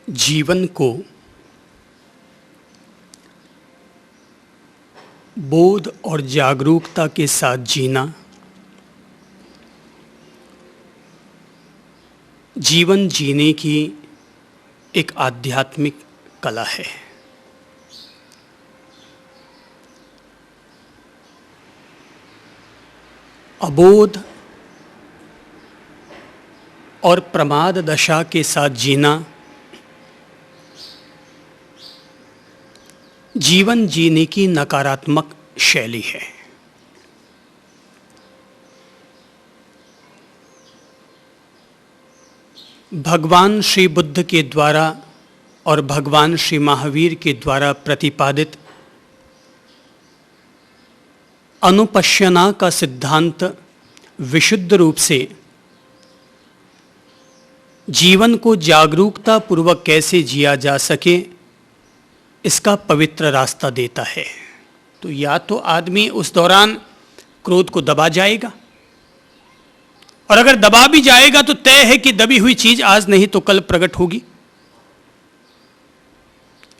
जीवन को बोध और जागरूकता के साथ जीना जीवन जीने की एक आध्यात्मिक कला है। अबोध और प्रमाद दशा के साथ जीना जीवन जीने की नकारात्मक शैली है। भगवान श्री बुद्ध के द्वारा और भगवान श्री महावीर के द्वारा प्रतिपादित अनुपश्यना का सिद्धांत विशुद्ध रूप से जीवन को जागरूकता पूर्वक कैसे जिया जा सके इसका पवित्र रास्ता देता है। तो या तो आदमी उस दौरान क्रोध को दबा जाएगा, और अगर दबा भी जाएगा तो तय है कि दबी हुई चीज आज नहीं तो कल प्रकट होगी।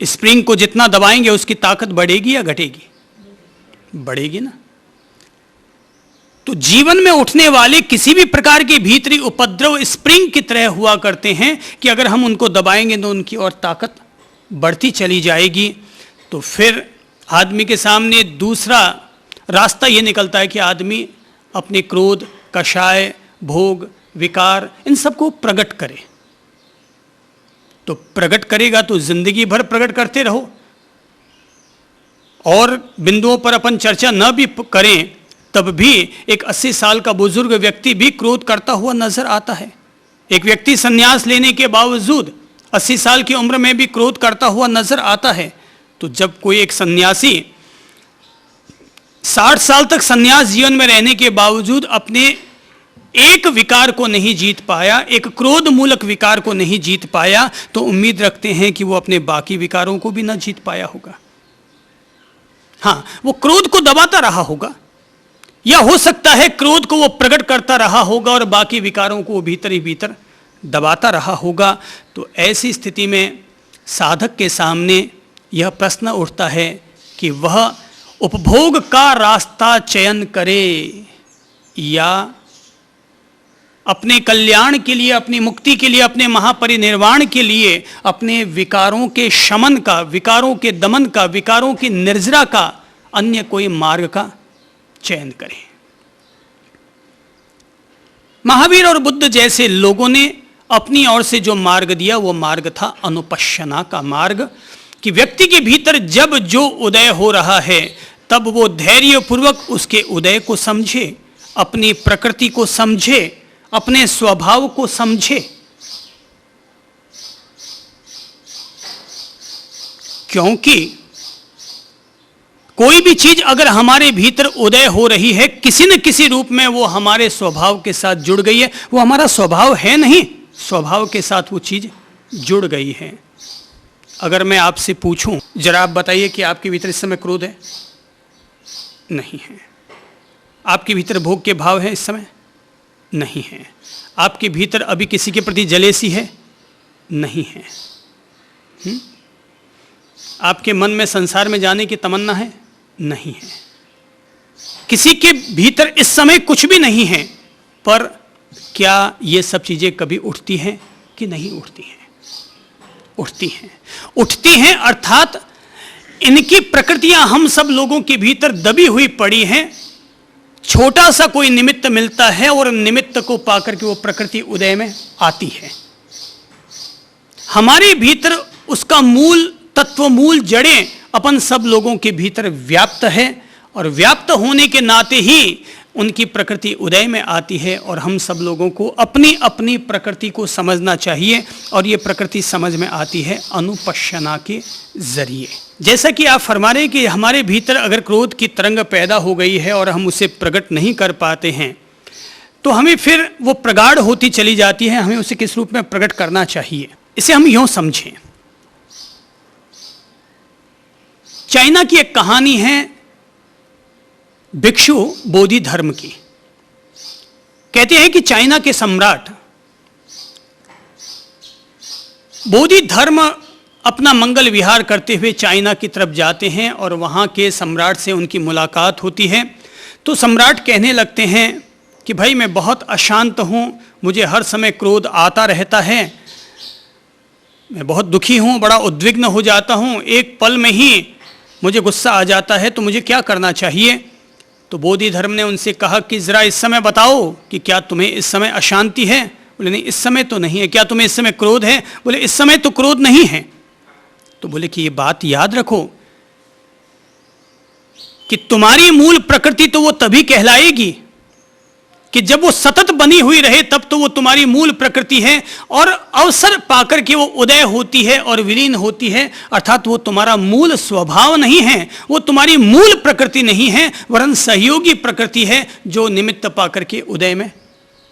स्प्रिंग को जितना दबाएंगे उसकी ताकत बढ़ेगी या घटेगी? बढ़ेगी ना। तो जीवन में उठने वाले किसी भी प्रकार के भीतरी उपद्रव स्प्रिंग की तरह हुआ करते हैं कि अगर हम उनको दबाएंगे तो उनकी और ताकत बढ़ती चली जाएगी। तो फिर आदमी के सामने दूसरा रास्ता ये निकलता है कि आदमी अपने क्रोध, कषाय, भोग, विकार इन सबको प्रकट करे। तो प्रकट करेगा तो जिंदगी भर प्रकट करते रहो, और बिंदुओं पर अपन चर्चा न भी करें तब भी एक 80 साल का बुजुर्ग व्यक्ति भी क्रोध करता हुआ नजर आता है। एक व्यक्ति संन्यास लेने के बावजूद 80 साल की उम्र में भी क्रोध करता हुआ नजर आता है। तो जब कोई एक सन्यासी 60 साल तक सन्यास जीवन में रहने के बावजूद अपने एक विकार को नहीं जीत पाया, एक क्रोध मूलक विकार को नहीं जीत पाया, तो उम्मीद रखते हैं कि वो अपने बाकी विकारों को भी न जीत पाया होगा। हाँ, वो क्रोध को दबाता रहा होगा, या हो सकता है क्रोध को वो प्रकट करता रहा होगा और बाकी विकारों को वो भीतर ही भीतर दबाता रहा होगा। तो ऐसी स्थिति में साधक के सामने यह प्रश्न उठता है कि वह उपभोग का रास्ता चयन करे या अपने कल्याण के लिए, अपनी मुक्ति के लिए, अपने महापरिनिर्वाण के लिए अपने विकारों के शमन का, विकारों के दमन का, विकारों की निर्जरा का अन्य कोई मार्ग का चयन करें। महावीर और बुद्ध जैसे लोगों ने अपनी ओर से जो मार्ग दिया वो मार्ग था अनुपश्यना का मार्ग, कि व्यक्ति के भीतर जब जो उदय हो रहा है तब वो धैर्यपूर्वक उसके उदय को समझे, अपनी प्रकृति को समझे, अपने स्वभाव को समझे। क्योंकि कोई भी चीज अगर हमारे भीतर उदय हो रही है किसी न किसी रूप में वो हमारे स्वभाव के साथ जुड़ गई है। वो हमारा स्वभाव है नहीं, स्वभाव के साथ वो चीज जुड़ गई है। अगर मैं आपसे पूछूं, जरा आप बताइए कि आपके भीतर इस समय क्रोध है? नहीं है। आपके भीतर भोग के भाव है इस समय? नहीं है। आपके भीतर अभी किसी के प्रति जलेसी है? नहीं है। आपके मन में संसार में जाने की तमन्ना है? नहीं है। किसी के भीतर इस समय कुछ भी नहीं है। पर क्या ये सब चीजें कभी उठती हैं कि नहीं उठती हैं? उठती हैं। उठती हैं, अर्थात इनकी प्रकृतियां हम सब लोगों के भीतर दबी हुई पड़ी हैं। छोटा सा कोई निमित्त मिलता है और निमित्त को पाकर के वो प्रकृति उदय में आती है। हमारे भीतर उसका मूल तत्व, मूल जड़ें अपन सब लोगों के भीतर व्याप्त है, और व्याप्त होने के नाते ही उनकी प्रकृति उदय में आती है। और हम सब लोगों को अपनी अपनी प्रकृति को समझना चाहिए, और ये प्रकृति समझ में आती है अनुपश्यना के जरिए। जैसा कि आप फरमा रहे हैं कि हमारे भीतर अगर क्रोध की तरंग पैदा हो गई है और हम उसे प्रकट नहीं कर पाते हैं, तो हमें फिर वो प्रगाढ़ होती चली जाती है। हमें उसे किस रूप में प्रकट करना चाहिए, इसे हम यूं समझें। चाइना की एक कहानी है भिक्षु बोधि धर्म की। कहते हैं कि चाइना के सम्राट बोधि धर्म अपना मंगल विहार करते हुए चाइना की तरफ जाते हैं और वहाँ के सम्राट से उनकी मुलाकात होती है। तो सम्राट कहने लगते हैं कि भाई मैं बहुत अशांत हूँ, मुझे हर समय क्रोध आता रहता है, मैं बहुत दुखी हूँ, बड़ा उद्विग्न हो जाता हूँ, एक पल में ही मुझे गुस्सा आ जाता है, तो मुझे क्या करना चाहिए। तो बोधि धर्म ने उनसे कहा कि ज़रा इस समय बताओ कि क्या तुम्हें इस समय अशांति है। बोले नहीं, इस समय तो नहीं है। क्या तुम्हें इस समय क्रोध है। बोले इस समय तो क्रोध नहीं है। तो बोले कि ये बात याद रखो कि तुम्हारी मूल प्रकृति तो वो तभी कहलाएगी कि जब वो सतत बनी हुई रहे, तब तो वो तुम्हारी मूल प्रकृति है, और अवसर पाकर के वो उदय होती है और विलीन होती है, अर्थात वो तुम्हारा मूल स्वभाव नहीं है, वो तुम्हारी मूल प्रकृति नहीं है, वरन सहयोगी प्रकृति है जो निमित्त पाकर के उदय में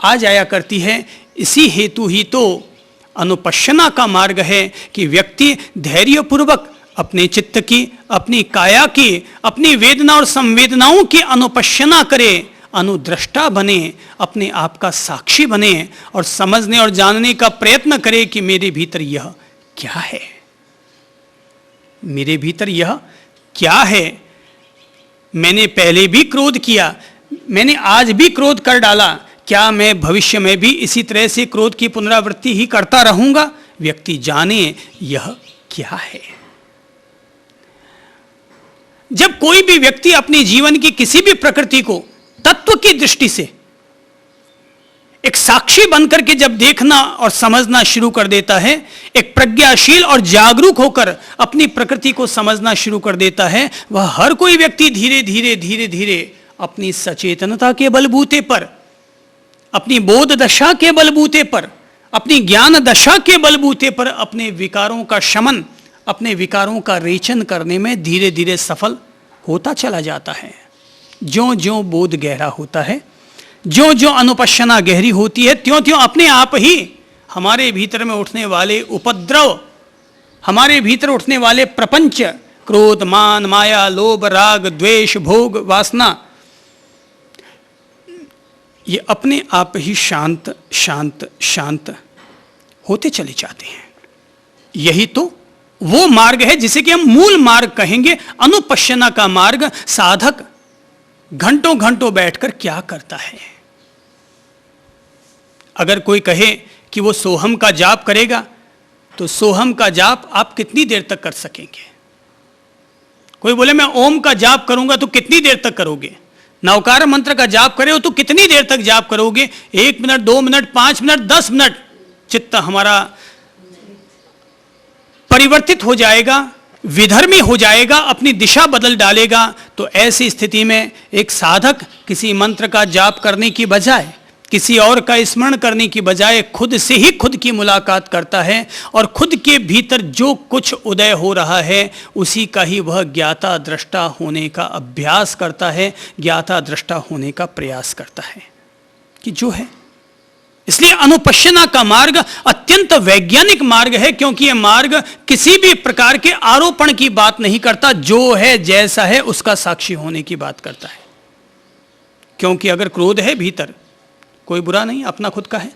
आ जाया करती है। इसी हेतु ही तो अनुपश्यना का मार्ग है कि व्यक्ति धैर्यपूर्वक अपने चित्त की, अपनी काया की, अपनी वेदना और संवेदनाओं की अनुपश्यना करे, अनुद्रष्टा बने, अपने आप का साक्षी बने और समझने और जानने का प्रयत्न करे कि मेरे भीतर यह क्या है, मेरे भीतर यह क्या है। मैंने पहले भी क्रोध किया, मैंने आज भी क्रोध कर डाला, क्या मैं भविष्य में भी इसी तरह से क्रोध की पुनरावृत्ति ही करता रहूंगा। व्यक्ति जाने यह क्या है। जब कोई भी व्यक्ति अपने जीवन की किसी भी प्रकृति को तत्व की दृष्टि से एक साक्षी बनकर के जब देखना और समझना शुरू कर देता है, एक प्रज्ञाशील और जागरूक होकर अपनी प्रकृति को समझना शुरू कर देता है, वह हर कोई व्यक्ति धीरे धीरे धीरे धीरे अपनी सचेतनता के बलबूते पर, अपनी बोध दशा के बलबूते पर, अपनी ज्ञान दशा के बलबूते पर अपने विकारों का शमन, अपने विकारों का रेचन करने में धीरे धीरे सफल होता चला जाता है। ज्यों ज्यों बोध गहरा होता है, ज्यों ज्यों अनुपश्यना गहरी होती है, त्यों त्यों अपने आप ही हमारे भीतर में उठने वाले उपद्रव, हमारे भीतर उठने वाले प्रपंच, क्रोध, मान, माया, लोभ, राग, द्वेष, भोग, वासना, ये अपने आप ही शांत शांत शांत होते चले जाते हैं। यही तो वो मार्ग है जिसे कि हम मूल मार्ग कहेंगे। अनुपश्यना का मार्ग साधक घंटों घंटों बैठकर क्या करता है। अगर कोई कहे कि वो सोहम का जाप करेगा, तो सोहम का जाप आप कितनी देर तक कर सकेंगे। कोई बोले मैं ओम का जाप करूंगा, तो कितनी देर तक करोगे। नवकार मंत्र का जाप करे हो तो कितनी देर तक जाप करोगे। 1 मिनट, 2 मिनट, 5 मिनट, 10 मिनट चित्त हमारा परिवर्तित हो जाएगा, विधर्मी हो जाएगा, अपनी दिशा बदल डालेगा। तो ऐसी स्थिति में एक साधक किसी मंत्र का जाप करने की बजाय, किसी और का स्मरण करने की बजाय खुद से ही खुद की मुलाकात करता है और खुद के भीतर जो कुछ उदय हो रहा है उसी का ही वह ज्ञाता दृष्टा होने का अभ्यास करता है, ज्ञाता दृष्टा होने का प्रयास करता है कि जो है। इसलिए अनुपश्यना का मार्ग अत्यंत वैज्ञानिक मार्ग है, क्योंकि यह मार्ग किसी भी प्रकार के आरोपण की बात नहीं करता, जो है जैसा है उसका साक्षी होने की बात करता है। क्योंकि अगर क्रोध है भीतर, कोई बुरा नहीं, अपना खुद का है।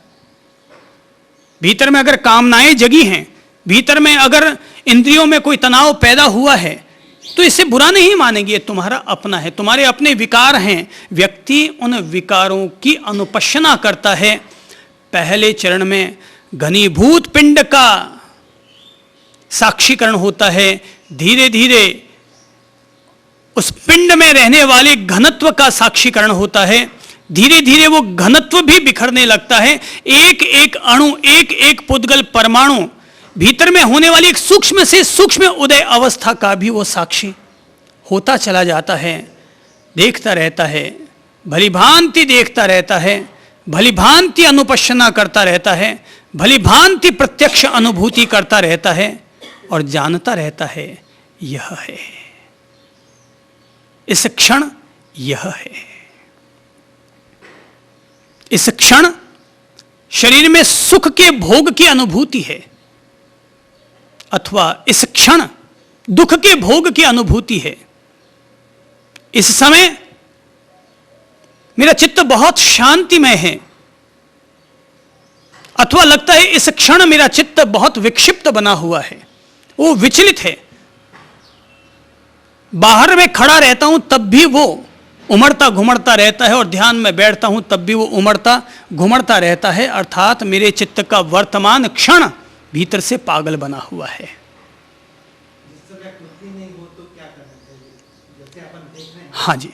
भीतर में अगर कामनाएं जगी हैं, भीतर में अगर इंद्रियों में कोई तनाव पैदा हुआ है, तो इसे बुरा नहीं मानेंगे, ये तुम्हारा अपना है, तुम्हारे अपने विकार हैं। व्यक्ति उन विकारों की अनुपश्यना करता है। पहले चरण में घनीभूत पिंड का साक्षीकरण होता है, धीरे धीरे उस पिंड में रहने वाले घनत्व का साक्षीकरण होता है, धीरे धीरे वो घनत्व भी बिखरने लगता है। एक एक अणु, एक एक पुद्गल परमाणु, भीतर में होने वाली एक सूक्ष्म से सूक्ष्म उदय अवस्था का भी वो साक्षी होता चला जाता है, देखता रहता है, भलीभांति देखता रहता है, भलीभांति अनुपश्यना करता रहता है, भलीभांति प्रत्यक्ष अनुभूति करता रहता है और जानता रहता है यह है, इस क्षण यह है। इस क्षण शरीर में सुख के भोग की अनुभूति है, अथवा इस क्षण दुख के भोग की अनुभूति है। इस समय मेरा चित्त बहुत शांतिमय है, अथवा लगता है इस क्षण मेरा चित्त बहुत विक्षिप्त बना हुआ है, वो विचलित है, बाहर में खड़ा रहता हूं तब भी वो उमड़ता घुमड़ता रहता है, और ध्यान में बैठता हूं तब भी वो उमड़ता घुमड़ता रहता है। अर्थात मेरे चित्त का वर्तमान क्षण भीतर से पागल बना हुआ है। हाँ जी,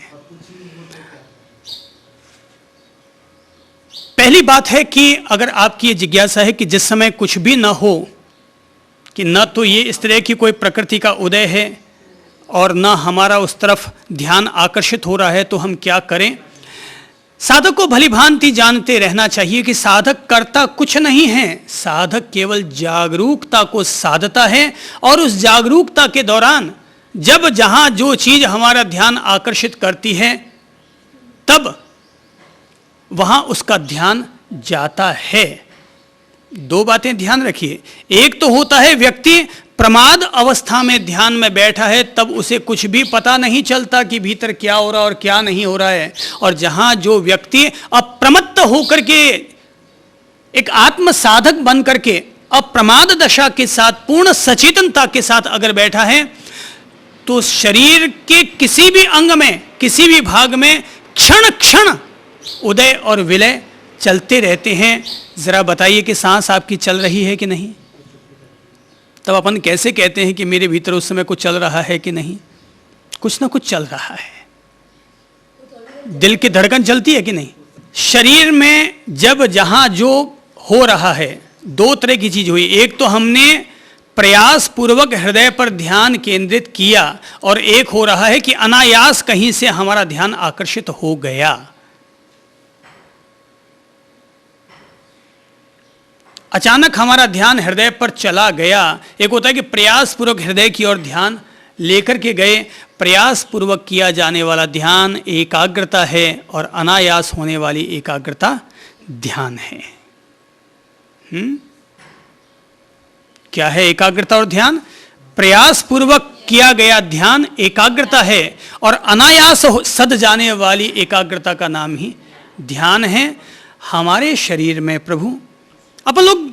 पहली बात है कि अगर आपकी ये जिज्ञासा है कि जिस समय कुछ भी न हो, कि न तो ये इस तरह की कोई प्रकृति का उदय है और न हमारा उस तरफ ध्यान आकर्षित हो रहा है, तो हम क्या करें? साधक को भली भांति जानते रहना चाहिए कि साधक करता कुछ नहीं है, साधक केवल जागरूकता को साधता है, और उस जागरूकता के दौरान जब जहां जो चीज हमारा ध्यान आकर्षित करती है तब वहां उसका ध्यान जाता है। दो बातें ध्यान रखिए, एक तो होता है व्यक्ति प्रमाद अवस्था में ध्यान में बैठा है, तब उसे कुछ भी पता नहीं चलता कि भीतर क्या हो रहा है और क्या नहीं हो रहा है, और जहां जो व्यक्ति अप्रमत्त होकर के एक आत्म साधक बन करके अप्रमाद दशा के साथ पूर्ण सचेतनता के साथ अगर बैठा है, तो शरीर के किसी भी अंग में किसी भी भाग में क्षण क्षण उदय और विलय चलते रहते हैं। जरा बताइए कि सांस आपकी चल रही है कि नहीं? तब अपन कैसे कहते हैं कि मेरे भीतर उस समय कुछ चल रहा है कि नहीं? कुछ ना कुछ चल रहा है। दिल की धड़कन चलती है कि नहीं? शरीर में जब जहां जो हो रहा है, दो तरह की चीज हुई, एक तो हमने प्रयास पूर्वक हृदय पर ध्यान केंद्रित किया, और एक हो रहा है कि अनायास कहीं से हमारा ध्यान आकर्षित हो गया। अचानक हमारा ध्यान हृदय पर चला गया। एक होता है कि प्रयास पूर्वक हृदय की ओर ध्यान लेकर के गए, प्रयास पूर्वक किया जाने वाला ध्यान एकाग्रता है, और अनायास होने वाली एकाग्रता ध्यान है। क्या है एकाग्रता और ध्यान? प्रयास पूर्वक किया गया ध्यान एकाग्रता है, और अनायास सद जाने वाली एकाग्रता का नाम ही ध्यान है। हमारे शरीर में प्रभु, अपन लोग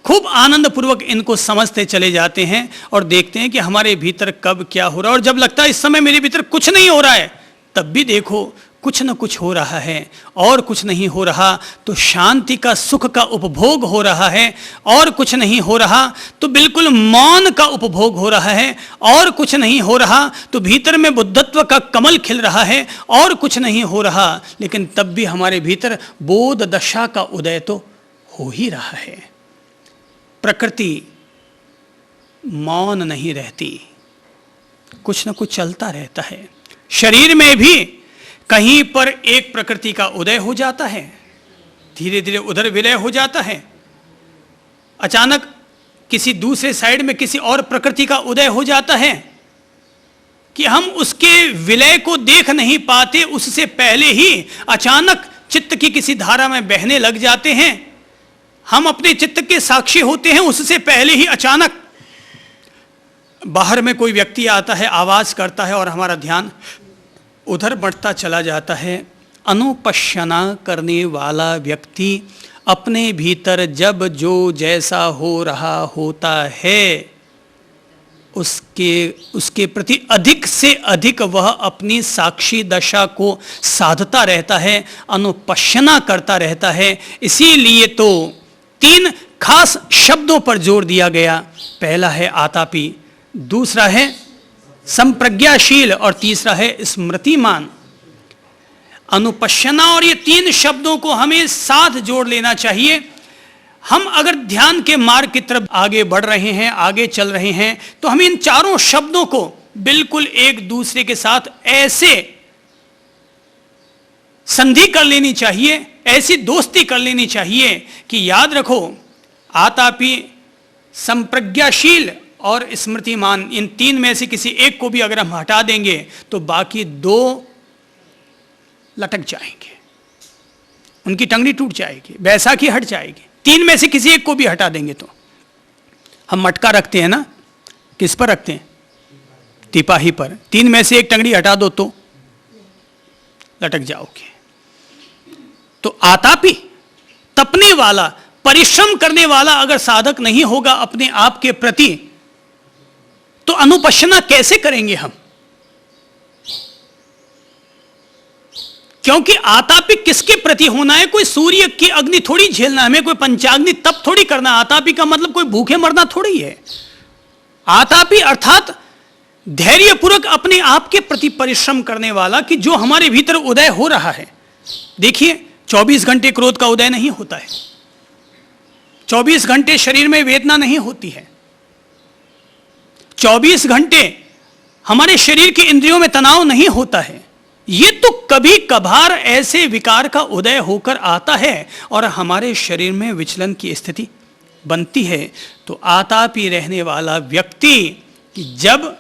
खूब आनंद पूर्वक इनको समझते चले जाते हैं और देखते हैं कि हमारे भीतर कब क्या हो रहा है, और जब लगता है इस समय मेरे भीतर कुछ नहीं हो रहा है, तब भी देखो कुछ न कुछ हो रहा है, और कुछ नहीं हो रहा तो शांति का सुख का उपभोग हो रहा है, और कुछ नहीं हो रहा तो बिल्कुल मौन का उपभोग हो रहा है, और कुछ नहीं हो रहा तो भीतर में बुद्धत्व का कमल खिल रहा है, और कुछ नहीं हो रहा, लेकिन तब भी हमारे भीतर बोध दशा का उदय तो हो ही रहा है। प्रकृति मौन नहीं रहती, कुछ न कुछ चलता रहता है। शरीर में भी कहीं पर एक प्रकृति का उदय हो जाता है, धीरे धीरे उधर विलय हो जाता है, अचानक किसी दूसरे साइड में किसी और प्रकृति का उदय हो जाता है कि हम उसके विलय को देख नहीं पाते, उससे पहले ही अचानक चित्त की किसी धारा में बहने लग जाते हैं। हम अपने चित्त के साक्षी होते हैं, उससे पहले ही अचानक बाहर में कोई व्यक्ति आता है, आवाज करता है, और हमारा ध्यान उधर बढ़ता चला जाता है। अनुपश्यना करने वाला व्यक्ति अपने भीतर जब जो जैसा हो रहा होता है, उसके प्रति अधिक से अधिक वह अपनी साक्षी दशा को साधता रहता है, अनुपश्यना करता रहता है। इसीलिए तो 3 खास शब्दों पर जोर दिया गया। पहला है आतापी, दूसरा है संप्रज्ञाशील, और तीसरा है स्मृतिमान। अनुपश्यना और ये 3 शब्दों को हमें साथ जोड़ लेना चाहिए। हम अगर ध्यान के मार्ग की तरफ आगे बढ़ रहे हैं, आगे चल रहे हैं, तो हमें इन चारों शब्दों को बिल्कुल एक दूसरे के साथ ऐसे संधि कर लेनी चाहिए, ऐसी दोस्ती कर लेनी चाहिए कि याद रखो, आतापी, संप्रज्ञाशील और स्मृतिमान, इन 3 में से किसी एक को भी अगर हम हटा देंगे तो बाकी 2 लटक जाएंगे, उनकी टंगड़ी टूट जाएगी, बैसाखी हट जाएगी। 3 में से किसी एक को भी हटा देंगे तो हम मटका रखते हैं ना, किस पर रखते हैं? तिपाही पर। 3 में से एक टंगड़ी हटा दो तो लटक जाओगे। तो आतापी, तपने वाला, परिश्रम करने वाला अगर साधक नहीं होगा अपने आप के प्रति, तो अनुपश्यना कैसे करेंगे हम? क्योंकि आतापी किसके प्रति होना है? कोई सूर्य की अग्नि थोड़ी झेलना, हमें कोई पंचाग्नि तप थोड़ी करना। आतापी का मतलब कोई भूखे मरना थोड़ी है। आतापी अर्थात धैर्यपूर्वक अपने आप के प्रति परिश्रम करने वाला, कि जो हमारे भीतर उदय हो रहा है। देखिए, 24 घंटे क्रोध का उदय नहीं होता है, 24 घंटे शरीर में वेदना नहीं होती है, 24 घंटे हमारे शरीर की इंद्रियों में तनाव नहीं होता है। ये तो कभी कभार ऐसे विकार का उदय होकर आता है और हमारे शरीर में विचलन की स्थिति बनती है। तो आतापी रहने वाला व्यक्ति कि जब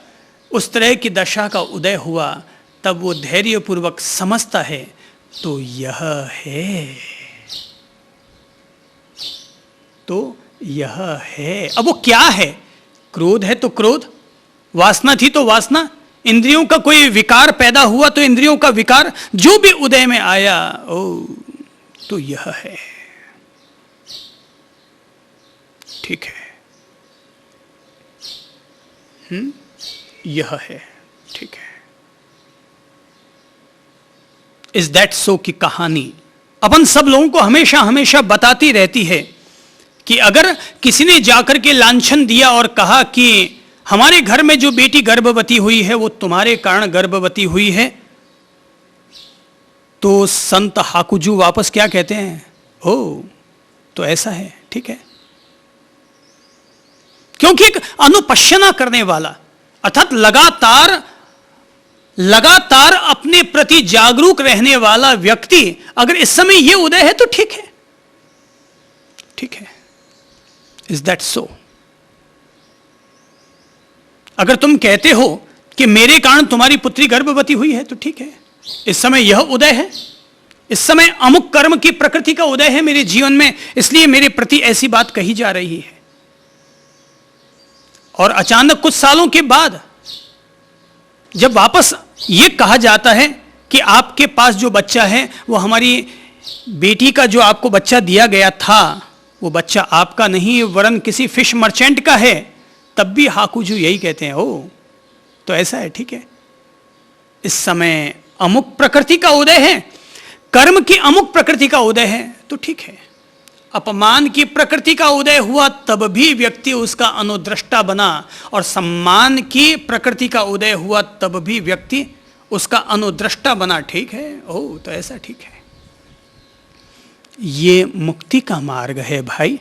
उस तरह की दशा का उदय हुआ, तब वो धैर्यपूर्वक समझता है, तो यह है, तो यह है। अब वो क्या है? क्रोध है तो क्रोध, वासना थी तो वासना, इंद्रियों का कोई विकार पैदा हुआ तो इंद्रियों का विकार जो भी उदय में आया, ओ तो यह है। ठीक है, यह है, ठीक है। इज दैट सो की कहानी अपन सब लोगों को हमेशा हमेशा बताती रहती है कि अगर किसी ने जाकर के लांछन दिया और कहा कि हमारे घर में जो बेटी गर्भवती हुई है वो तुम्हारे कारण गर्भवती हुई है, तो संत हाकुजू वापस क्या कहते हैं? ओ तो ऐसा है, ठीक है। क्योंकि एक अनुपश्यना करने वाला अर्थात लगातार अपने प्रति जागरूक रहने वाला व्यक्ति अगर इस समय यह उदय है तो ठीक है, ठीक है। Is that so? अगर तुम कहते हो कि मेरे कारण तुम्हारी पुत्री गर्भवती हुई है तो ठीक है, इस समय यह उदय है, इस समय अमुक कर्म की प्रकृति का उदय है मेरे जीवन में, इसलिए मेरे प्रति ऐसी बात कही जा रही है। और अचानक कुछ सालों के बाद जब वापस यह कहा जाता है कि आपके पास जो बच्चा है वो हमारी बेटी का, जो आपको बच्चा दिया गया था वो बच्चा आपका नहीं वरन किसी फिश मर्चेंट का है, तब भी हाकुजू यही कहते हैं, ओ तो ऐसा है, ठीक है। इस समय अमुक प्रकृति का उदय है, कर्म की अमुक प्रकृति का उदय है तो ठीक है। अपमान की प्रकृति का उदय हुआ तब भी व्यक्ति उसका अनुद्रष्टा बना, और सम्मान की प्रकृति का उदय हुआ तब भी व्यक्ति उसका अनुद्रष्टा बना, ठीक है। ओ तो ऐसा ठीक है। ये मुक्ति का मार्ग है भाई।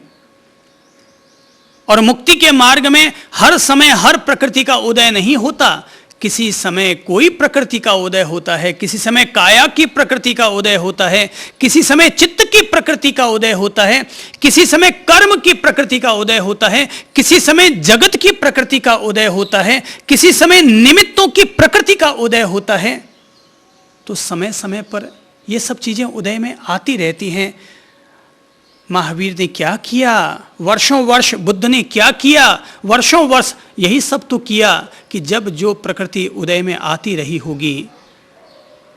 और मुक्ति के मार्ग में हर समय हर प्रकृति का उदय नहीं होता, किसी समय कोई प्रकृति का उदय होता है, किसी समय काया की प्रकृति का उदय होता है, किसी समय चित्त की प्रकृति का उदय होता है, किसी समय कर्म की प्रकृति का उदय होता है, किसी समय जगत की प्रकृति का उदय होता है, किसी समय निमित्तों की प्रकृति का उदय होता है। तो समय समय पर ये सब चीजें उदय में आती रहती हैं। महावीर ने क्या किया, वर्षों वर्ष बुद्ध ने क्या किया, वर्षों वर्ष यही सब तो किया कि जब जो प्रकृति उदय में आती रही होगी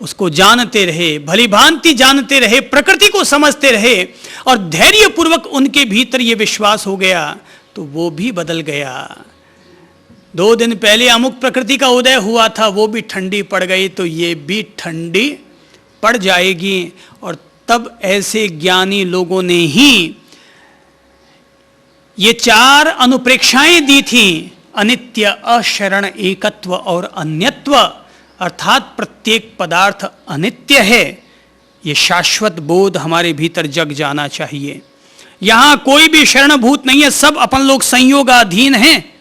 उसको जानते रहे, भली भांति जानते रहे, प्रकृति को समझते रहे, और धैर्यपूर्वक उनके भीतर ये विश्वास हो गया तो वो भी बदल गया। 2 दिन पहले अमुक प्रकृति का उदय हुआ था, वो भी ठंडी पड़ गई, तो ये भी ठंडी पड़ जाएगी। और तब ऐसे ज्ञानी लोगों ने ही ये 4 अनुप्रेक्षाएं दी थी, अनित्य, अशरण, एकत्व और अन्यत्व, अर्थात प्रत्येक पदार्थ अनित्य है। ये शाश्वत बोध हमारे भीतर जग जाना चाहिए। यहां कोई भी शरणभूत नहीं है, सब अपन लोग संयोगाधीन हैं।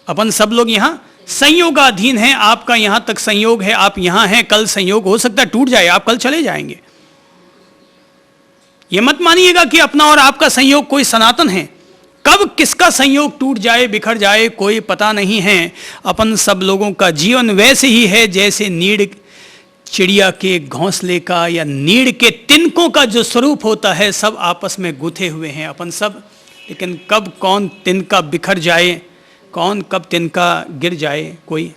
अपन सब लोग यहां संयोगाधीन हैं। आपका यहां तक संयोग है, आप यहां हैं, कल संयोग हो सकता है टूट जाए, आप कल चले जाएंगे। ये मत मानिएगा कि अपना और आपका संयोग कोई सनातन है। कब किसका संयोग टूट जाए, बिखर जाए, कोई पता नहीं है। अपन सब लोगों का जीवन वैसे ही है जैसे नीड़ चिड़िया के घोंसले का या नीड़ के तिनकों का जो स्वरूप होता है, सब आपस में गुथे हुए हैं अपन सब। लेकिन कब कौन तिनका बिखर जाए, कौन कब तिनका गिर जाए, कोई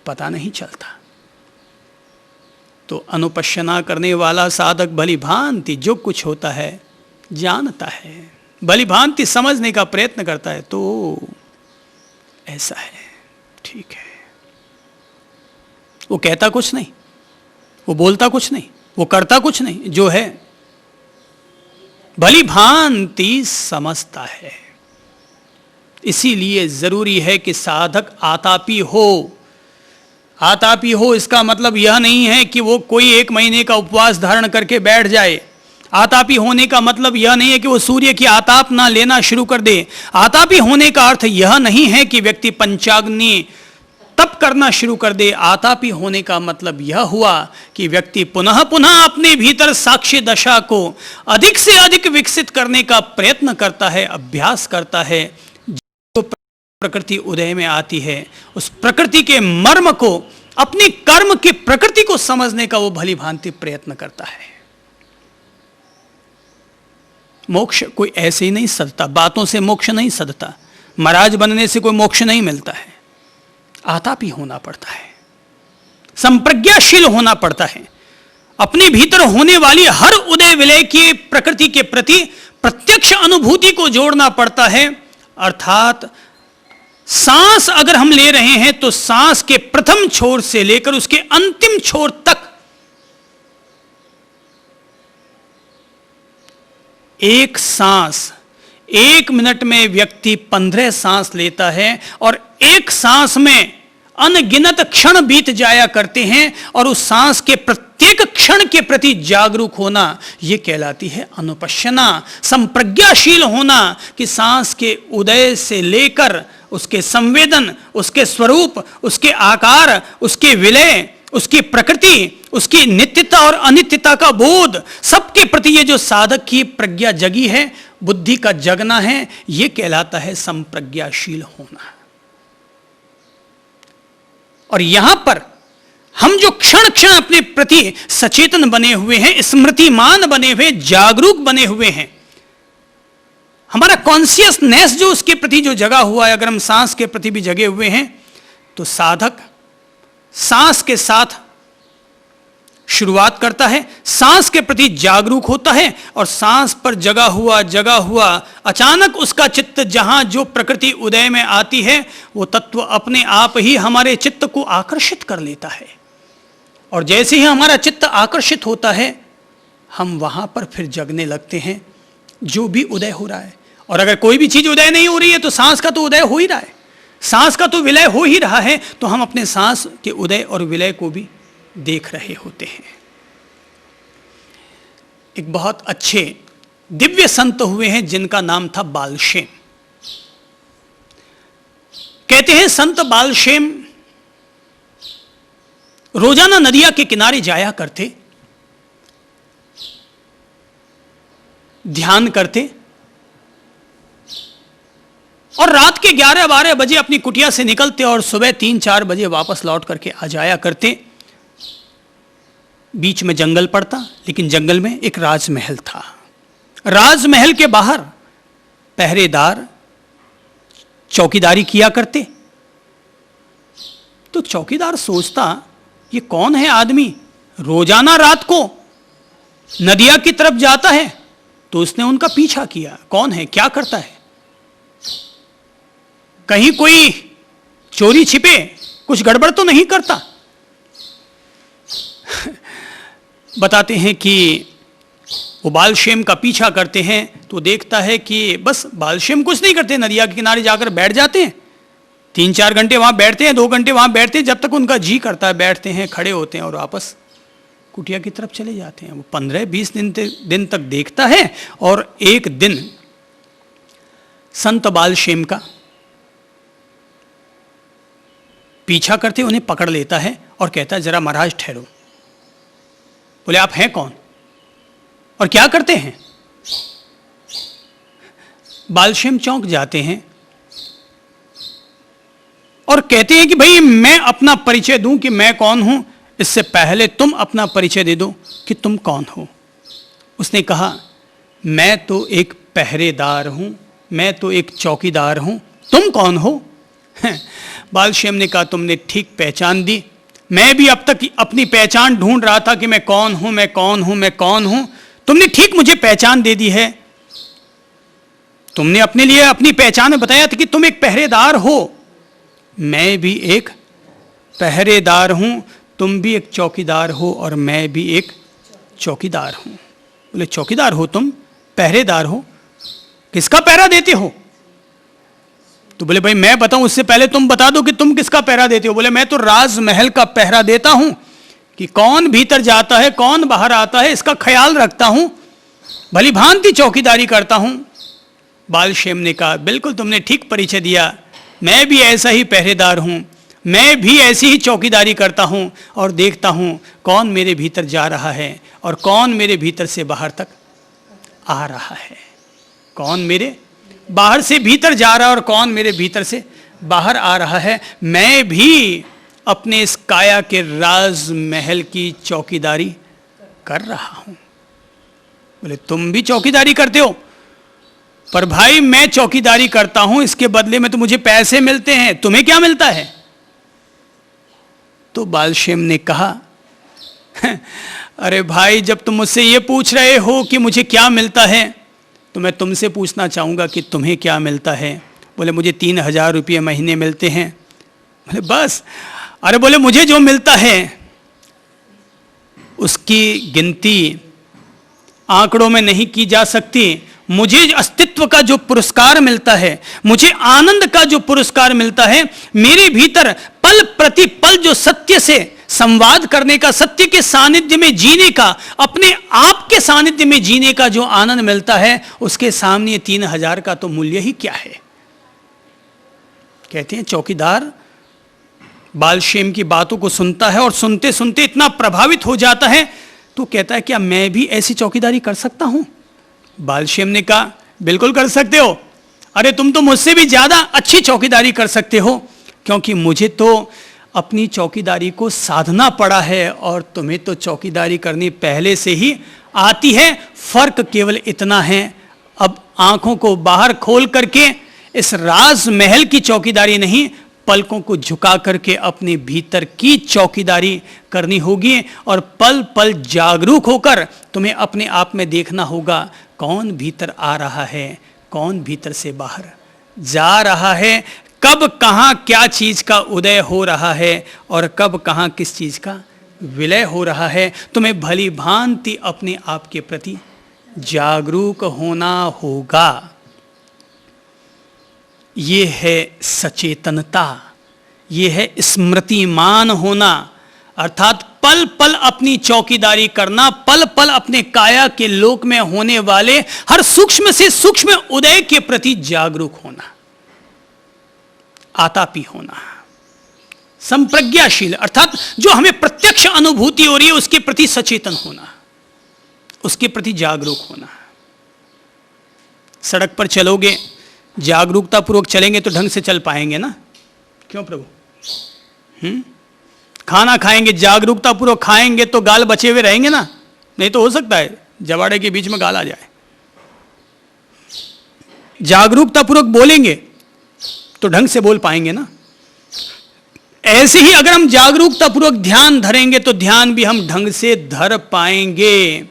पता नहीं चलता। तो अनुपश्यना करने वाला साधक भली भांति जो कुछ होता है जानता है, भली भांति समझने का प्रयत्न करता है तो ऐसा है, ठीक है। वो कहता कुछ नहीं, वो बोलता कुछ नहीं, वो करता कुछ नहीं, जो है भली भांति समझता है। इसीलिए जरूरी है कि साधक आतापी हो। आतापी हो इसका मतलब यह नहीं है कि वो कोई 1 महीने का उपवास धारण करके बैठ जाए। आतापी होने का मतलब यह नहीं है कि वो सूर्य की आताप ना लेना शुरू कर दे। आतापी होने का अर्थ यह नहीं है कि व्यक्ति पंचाग्नि तप करना शुरू कर दे। आतापी होने का मतलब यह हुआ कि व्यक्ति पुनः पुनः अपने भीतर साक्ष्य दशा को अधिक से अधिक विकसित करने का प्रयत्न करता है, अभ्यास करता है। जो प्रकृति उदय में आती है उस प्रकृति के मर्म को, अपनी कर्म की प्रकृति को समझने का वो भली भांति प्रयत्न करता है। मोक्ष कोई ऐसे ही नहीं सधता, बातों से मोक्ष नहीं सधता, महाराज बनने से कोई मोक्ष नहीं मिलता है। आतापी होना पड़ता है, संप्रज्ञाशील होना पड़ता है, अपने भीतर होने वाली हर उदय विलय की प्रकृति के प्रति प्रत्यक्ष अनुभूति को जोड़ना पड़ता है। अर्थात सांस अगर हम ले रहे हैं तो सांस के प्रथम छोर से लेकर उसके अंतिम छोर तक एक सांस, 1 मिनट में व्यक्ति 15 सांस लेता है और एक सांस में अनगिनत क्षण बीत जाया करते हैं और उस सांस के प्रत्येक क्षण के प्रति जागरूक होना, यह कहलाती है अनुपश्यना, संप्रज्ञाशील होना। कि सांस के उदय से लेकर उसके संवेदन, उसके स्वरूप, उसके आकार, उसके विलय, उसकी प्रकृति, उसकी नित्यता और अनित्यता का बोध, सबके प्रति ये जो साधक की प्रज्ञा जगी है, बुद्धि का जगना है, ये कहलाता है संप्रज्ञाशील होना। और यहां पर हम जो क्षण क्षण अपने प्रति सचेतन बने हुए हैं, स्मृतिमान बने हुए, जागरूक बने हुए हैं, हमारा कॉन्शियसनेस जो उसके प्रति जो जगा हुआ है, अगर हम सांस के प्रति भी जगे हुए हैं तो साधक सांस के साथ शुरुआत करता है, सांस के प्रति जागरूक होता है और सांस पर जगा हुआ अचानक उसका चित्त जहां जो प्रकृति उदय में आती है वो तत्व अपने आप ही हमारे चित्त को आकर्षित कर लेता है। और जैसे ही हमारा चित्त आकर्षित होता है हम वहां पर फिर जगने लगते हैं जो भी उदय हो रहा है। और अगर कोई भी चीज उदय नहीं हो रही है तो सांस का तो उदय हो ही रहा है, सांस का तो विलय हो ही रहा है, तो हम अपने सांस के उदय और विलय को भी देख रहे होते हैं। एक बहुत अच्छे दिव्य संत हुए हैं जिनका नाम था बालशेम। कहते हैं संत बालशेम रोजाना नदिया के किनारे जाया करते, ध्यान करते और रात के 11-12 बजे अपनी कुटिया से निकलते और सुबह 3-4 बजे वापस लौट करके आ जाया करते। बीच में जंगल पड़ता, लेकिन जंगल में एक राजमहल था। राजमहल के बाहर पहरेदार चौकीदारी किया करते। तो चौकीदार सोचता ये कौन है आदमी, रोजाना रात को नदिया की तरफ जाता है। तो उसने उनका पीछा किया, कौन है, क्या करता है, कहीं कोई चोरी छिपे कुछ गड़बड़ तो नहीं करता। बताते हैं कि वो बालशेम का पीछा करते हैं तो देखता है कि बस बालशेम कुछ नहीं करते, नदिया के किनारे जाकर बैठ जाते हैं, 3-4 घंटे वहां बैठते हैं, 2 घंटे वहां बैठते हैं, जब तक उनका जी करता है बैठते हैं, खड़े होते हैं और वापस कुटिया की तरफ चले जाते हैं। वो 15-20 दिन तक देखता है और एक दिन संत बालशेम का पीछा करते उन्हें पकड़ लेता है और कहता है जरा महाराज ठहरो। बोले आप हैं कौन और क्या करते हैं? बालशेम चौंक जाते हैं और कहते हैं कि भाई मैं अपना परिचय दूं कि मैं कौन हूं, इससे पहले तुम अपना परिचय दे दो कि तुम कौन हो। उसने कहा मैं तो एक पहरेदार हूं, मैं तो एक चौकीदार हूं, तुम कौन हो? बालशेम ने कहा तुमने ठीक पहचान दी, मैं भी अब तक अपनी पहचान ढूंढ रहा था कि मैं कौन हूं, मैं कौन हूं, मैं कौन हूं। तुमने ठीक मुझे पहचान दे दी है। तुमने अपने लिए अपनी पहचान में बताया था कि तुम एक पहरेदार हो, मैं भी एक पहरेदार हूं, तुम भी एक चौकीदार हो और मैं भी एक चौकीदार हूं। बोले चौकीदार हो तुम, पहरेदार हो, किसका पहरा देते हो? तो बोले भाई मैं बताऊं उससे पहले तुम बता दो कि तुम किसका पहरा देते हो। बोले मैं तो राजमहल का पहरा देता हूं कि कौन भीतर जाता है कौन बाहर आता है इसका ख्याल रखता हूं, भली भांति चौकीदारी करता हूं। बालशेम ने कहा बिल्कुल तुमने ठीक परिचय दिया, मैं भी ऐसा ही पहरेदार हूं, मैं भी ऐसी ही चौकीदारी करता हूं और देखता हूं कौन मेरे भीतर जा रहा है और कौन मेरे भीतर से बाहर तक आ रहा है, कौन मेरे बाहर से भीतर जा रहा है और कौन मेरे भीतर से बाहर आ रहा है। मैं भी अपने इस काया के राजमहल की चौकीदारी कर रहा हूं। बोले तुम भी चौकीदारी करते हो? पर भाई मैं चौकीदारी करता हूं इसके बदले में तो मुझे पैसे मिलते हैं, तुम्हें क्या मिलता है? तो बालशेम ने कहा अरे भाई जब तुम मुझसे ये पूछ रहे हो कि मुझे क्या मिलता है तो मैं तुमसे पूछना चाहूंगा कि तुम्हें क्या मिलता है। बोले मुझे 3,000 रुपये महीने मिलते हैं। बोले बस? अरे बोले मुझे जो मिलता है उसकी गिनती आंकड़ों में नहीं की जा सकती। मुझे अस्तित्व का जो पुरस्कार मिलता है, मुझे आनंद का जो पुरस्कार मिलता है, मेरे भीतर पल प्रति पल जो सत्य से संवाद करने का, सत्य के सानिध्य में जीने का, अपने आप के सानिध्य में जीने का जो आनंद मिलता है उसके सामने 3,000 का तो मूल्य ही क्या है। कहते हैं चौकीदार बालशेम की बातों को सुनता है और सुनते सुनते इतना प्रभावित हो जाता है तो कहता है क्या मैं भी ऐसी चौकीदारी कर सकता हूं? बालशेम ने कहा बिल्कुल कर सकते हो, अरे तुम तो मुझसे भी ज्यादा अच्छी चौकीदारी कर सकते हो, क्योंकि मुझे तो अपनी चौकीदारी को साधना पड़ा है और तुम्हें तो चौकीदारी करनी पहले से ही आती है। फर्क केवल इतना है, अब आंखों को बाहर खोल करके इस राजमहल की चौकीदारी नहीं, पलकों को झुका करके अपने भीतर की चौकीदारी करनी होगी और पल पल जागरूक होकर तुम्हें अपने आप में देखना होगा कौन भीतर आ रहा है, कौन भीतर से बाहर जा रहा है, कब कहां क्या चीज का उदय हो रहा है और कब कहां किस चीज का विलय हो रहा है। तुम्हें भली भांति अपने आप के प्रति जागरूक होना होगा। ये है सचेतनता, ये है स्मृतिमान होना, अर्थात पल पल अपनी चौकीदारी करना, पल पल अपने काया के लोक में होने वाले हर सूक्ष्म से सूक्ष्म उदय के प्रति जागरूक होना, आतापी होना, संप्रज्ञाशील अर्थात जो हमें प्रत्यक्ष अनुभूति हो रही है उसके प्रति सचेतन होना, उसके प्रति जागरूक होना। सड़क पर चलोगे, जागरूकता पूर्वक चलेंगे तो ढंग से चल पाएंगे ना? क्यों प्रभु? खाना खाएंगे जागरूकता पूर्वक खाएंगे तो गाल बचे हुए रहेंगे ना? नहीं तो हो सकता है जवाड़े के बीच में गाल आ जाए। जागरूकता पूर्वक बोलेंगे तो ढंग से बोल पाएंगे ना? ऐसे ही अगर हम जागरूकता पूर्वक ध्यान धरेंगे तो ध्यान भी हम ढंग से धर पाएंगे।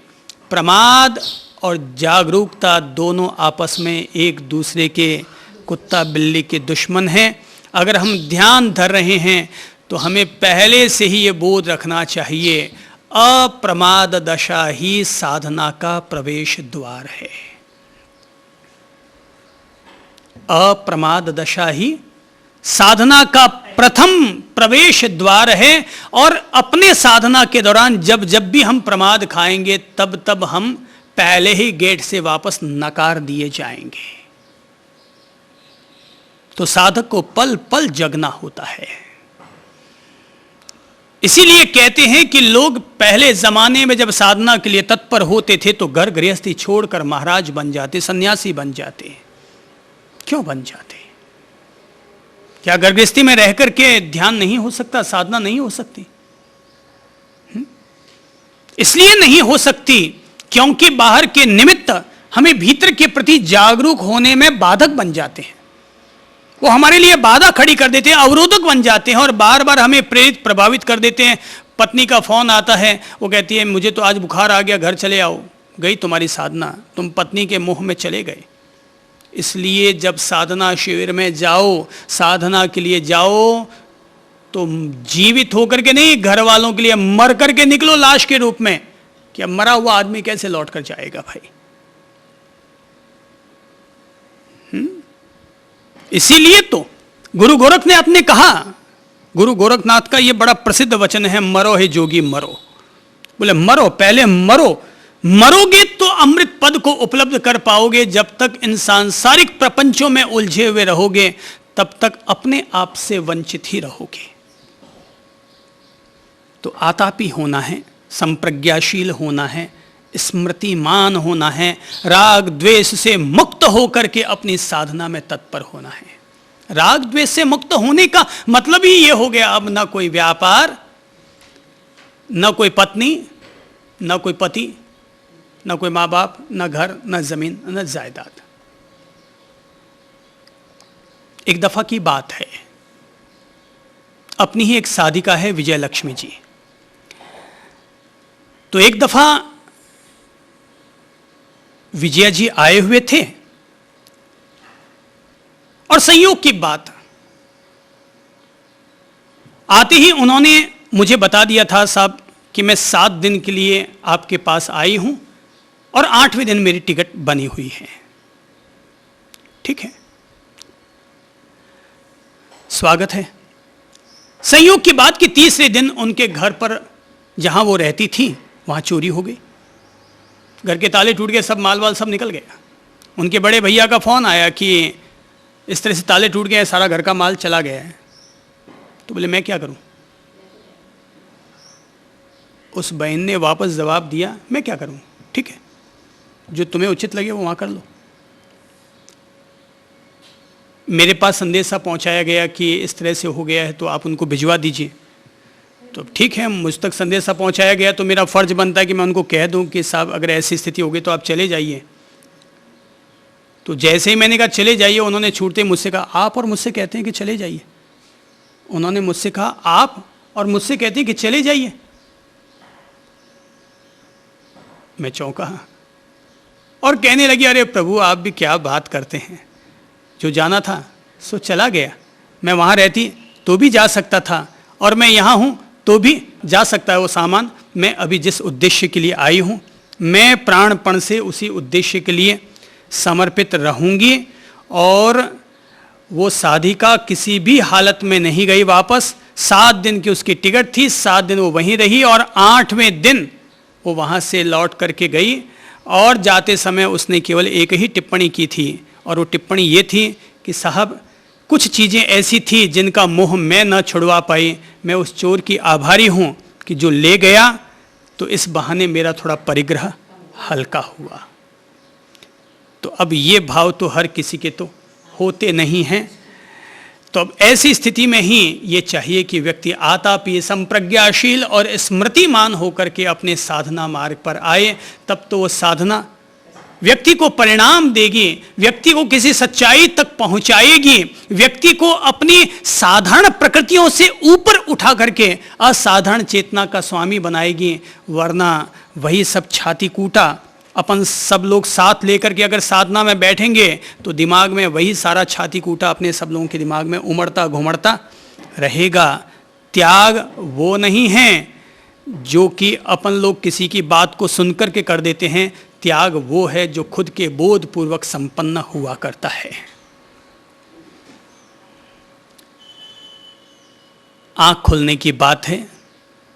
प्रमाद और जागरूकता दोनों आपस में एक दूसरे के कुत्ता बिल्ली के दुश्मन हैं। अगर हम ध्यान धर रहे हैं तो हमें पहले से ही ये बोध रखना चाहिए, अप्रमाद दशा ही साधना का प्रवेश द्वार है। अप्रमाद दशा ही साधना का प्रथम प्रवेश द्वार है और अपने साधना के दौरान जब जब भी हम प्रमाद खाएंगे तब तब हम पहले ही गेट से वापस नकार दिए जाएंगे। तो साधक को पल पल जगना होता है। इसीलिए कहते हैं कि लोग पहले जमाने में जब साधना के लिए तत्पर होते थे तो घर गृहस्थी छोड़कर महाराज बन जाते, सन्यासी बन जाते। क्यों बन जाते? क्या घर गृहस्थी में रह करके ध्यान नहीं हो सकता, साधना नहीं हो सकती? इसलिए नहीं हो सकती क्योंकि बाहर के निमित्त हमें भीतर के प्रति जागरूक होने में बाधक बन जाते हैं। वो हमारे लिए बाधा खड़ी कर देते हैं, अवरोधक बन जाते हैं और बार बार हमें प्रेरित प्रभावित कर देते हैं। पत्नी का फोन आता है, वो कहती है मुझे तो आज बुखार आ गया, घर चले आओ। गई तुम्हारी साधना, तुम पत्नी के मुंह में चले गए। इसलिए जब साधना शिविर में जाओ, साधना के लिए जाओ, तो जीवित होकर के नहीं, घर वालों के लिए मर करके निकलो लाश के रूप में, कि अब मरा हुआ आदमी कैसे लौट कर जाएगा भाई। इसीलिए तो गुरु गोरख ने आपने कहा, गुरु गोरखनाथ का यह बड़ा प्रसिद्ध वचन है, मरो हे जोगी मरो। बोले मरो, पहले मरो, मरोगे तो अमृत पद को उपलब्ध कर पाओगे। जब तक इन सांसारिक प्रपंचों में उलझे हुए रहोगे, तब तक अपने आप से वंचित ही रहोगे। तो आतापी होना है, संप्रज्ञाशील होना है, स्मृतिमान होना है, राग द्वेष से मुक्त होकर के अपनी साधना में तत्पर होना है। राग द्वेष से मुक्त होने का मतलब ही ये हो गया, अब ना कोई व्यापार, ना कोई पत्नी, ना कोई पति, ना कोई माँ बाप, ना घर, ना जमीन, ना जायदाद। एक दफा की बात है, अपनी ही एक साधिका है विजय लक्ष्मी जी। तो एक दफा विजय जी आए हुए थे और संयोग की बात, आते ही उन्होंने मुझे बता दिया था, साहब कि मैं 7 दिन के लिए आपके पास आई हूं और 8वें दिन मेरी टिकट बनी हुई है। ठीक है, स्वागत है। संयोग की बात कि तीसरे दिन उनके घर पर जहां वो रहती थी वहां चोरी हो गई। घर के ताले टूट गए, सब माल वाल सब निकल गया। उनके बड़े भैया का फोन आया कि इस तरह से ताले टूट गए हैं, सारा घर का माल चला गया है। तो बोले मैं क्या करूं? उस बहन ने वापस जवाब दिया, मैं क्या करूं, ठीक है, जो तुम्हें उचित लगे वो वहां कर लो। मेरे पास संदेशा पहुंचाया गया कि इस तरह से हो गया है, तो आप उनको भिजवा दीजिए। तो ठीक है, मुझ तक संदेशा पहुंचाया गया, तो मेरा फर्ज बनता है कि मैं उनको कह दूं कि साहब अगर ऐसी स्थिति हो गई तो आप चले जाइए। तो जैसे ही मैंने कहा चले जाइए, उन्होंने छूटते ही मुझसे कहा आप और मुझसे कहते हैं कि चले जाइए। उन्होंने मुझसे कहा आप और मुझसे कहते हैं कि चले जाइए। मैं चौंका और कहने लगी, अरे प्रभु आप भी क्या बात करते हैं, जो जाना था सो चला गया। मैं वहाँ रहती तो भी जा सकता था, और मैं यहाँ हूँ तो भी जा सकता है वो सामान। मैं अभी जिस उद्देश्य के लिए आई हूँ, मैं प्राणपण से उसी उद्देश्य के लिए समर्पित रहूँगी। और वो साधिका किसी भी हालत में नहीं गई वापस। 7 दिन की उसकी टिकट थी, 7 दिन वो वहीं रही और 8वें दिन वो वहाँ से लौट करके गई। और जाते समय उसने केवल एक ही टिप्पणी की थी, और वो टिप्पणी ये थी कि साहब कुछ चीज़ें ऐसी थी जिनका मोह मैं न छुड़वा पाई। मैं उस चोर की आभारी हूँ कि जो ले गया, तो इस बहाने मेरा थोड़ा परिग्रह हल्का हुआ। तो अब ये भाव तो हर किसी के तो होते नहीं हैं। तो अब ऐसी स्थिति में ही ये चाहिए कि व्यक्ति आतापी, संप्रज्ञाशील और स्मृतिमान होकर के अपने साधना मार्ग पर आए। तब तो वो साधना व्यक्ति को परिणाम देगी, व्यक्ति को किसी सच्चाई तक पहुंचाएगी, व्यक्ति को अपनी साधारण प्रकृतियों से ऊपर उठा करके असाधारण चेतना का स्वामी बनाएगी। वरना वही सब छाती कूटा अपन सब लोग साथ लेकर के अगर साधना में बैठेंगे, तो दिमाग में वही सारा छाती कूटा अपने सब लोगों के दिमाग में उमड़ता घुमड़ता रहेगा। त्याग वो नहीं है जो कि अपन लोग किसी की बात को सुनकर के कर देते हैं। त्याग वो है जो खुद के बोध पूर्वक संपन्न हुआ करता है। आंख खुलने की बात है,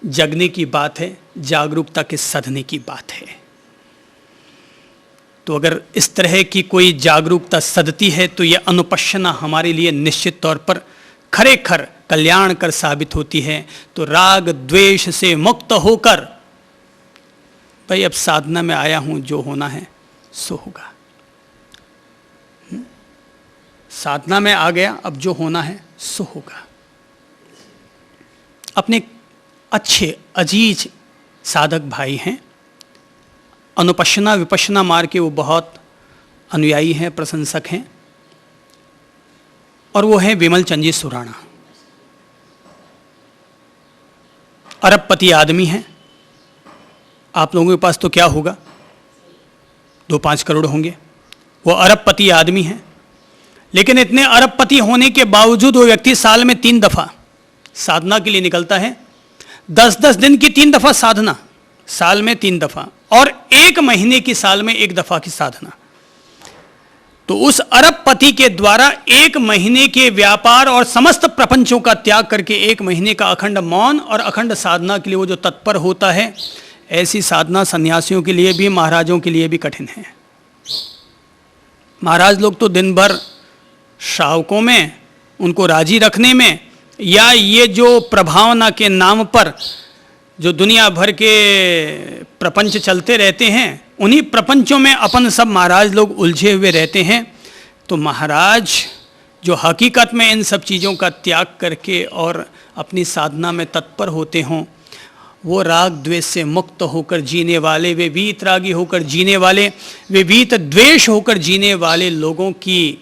जगने की बात है, जागरूकता के सधने की बात है। तो अगर इस तरह की कोई जागरूकता सधती है, तो यह अनुपश्यना हमारे लिए निश्चित तौर पर खरेखर कल्याणकर साबित होती है। तो राग द्वेष से मुक्त होकर भाई अब साधना में आया हूं, जो होना है सो होगा। साधना में आ गया, अब जो होना है सो होगा। अपने अच्छे अजीज साधक भाई हैं, अनुपश्यना विपश्यना मार्ग के वो बहुत अनुयायी हैं, प्रशंसक हैं, और वो है विमल चंद जी सुराणा। अरबपति आदमी हैं। आप लोगों के पास तो क्या होगा, 2-5 करोड़ होंगे। वो अरबपति आदमी हैं, लेकिन इतने अरबपति होने के बावजूद वो व्यक्ति साल में 3 दफा साधना के लिए निकलता है। 10-10 दिन की 3 दफा साधना, साल में 3 दफा, और 1 महीने की साल में 1 दफा की साधना। तो उस अरबपति के द्वारा 1 महीने के व्यापार और समस्त प्रपंचों का त्याग करके 1 महीने का अखंड मौन और अखंड साधना के लिए वो जो तत्पर होता है, ऐसी साधना सन्यासियों के लिए भी, महाराजों के लिए भी कठिन है। महाराज लोग तो दिन भर श्रावकों में, उनको राजी रखने में, या ये जो प्रभावना के नाम पर जो दुनिया भर के प्रपंच चलते रहते हैं, उन्हीं प्रपंचों में अपन सब महाराज लोग उलझे हुए रहते हैं। तो महाराज जो हकीकत में इन सब चीज़ों का त्याग करके और अपनी साधना में तत्पर होते हों, वो राग द्वेष से मुक्त होकर जीने वाले, वे वीतरागी होकर जीने वाले, वे वीत द्वेष होकर जीने वाले लोगों की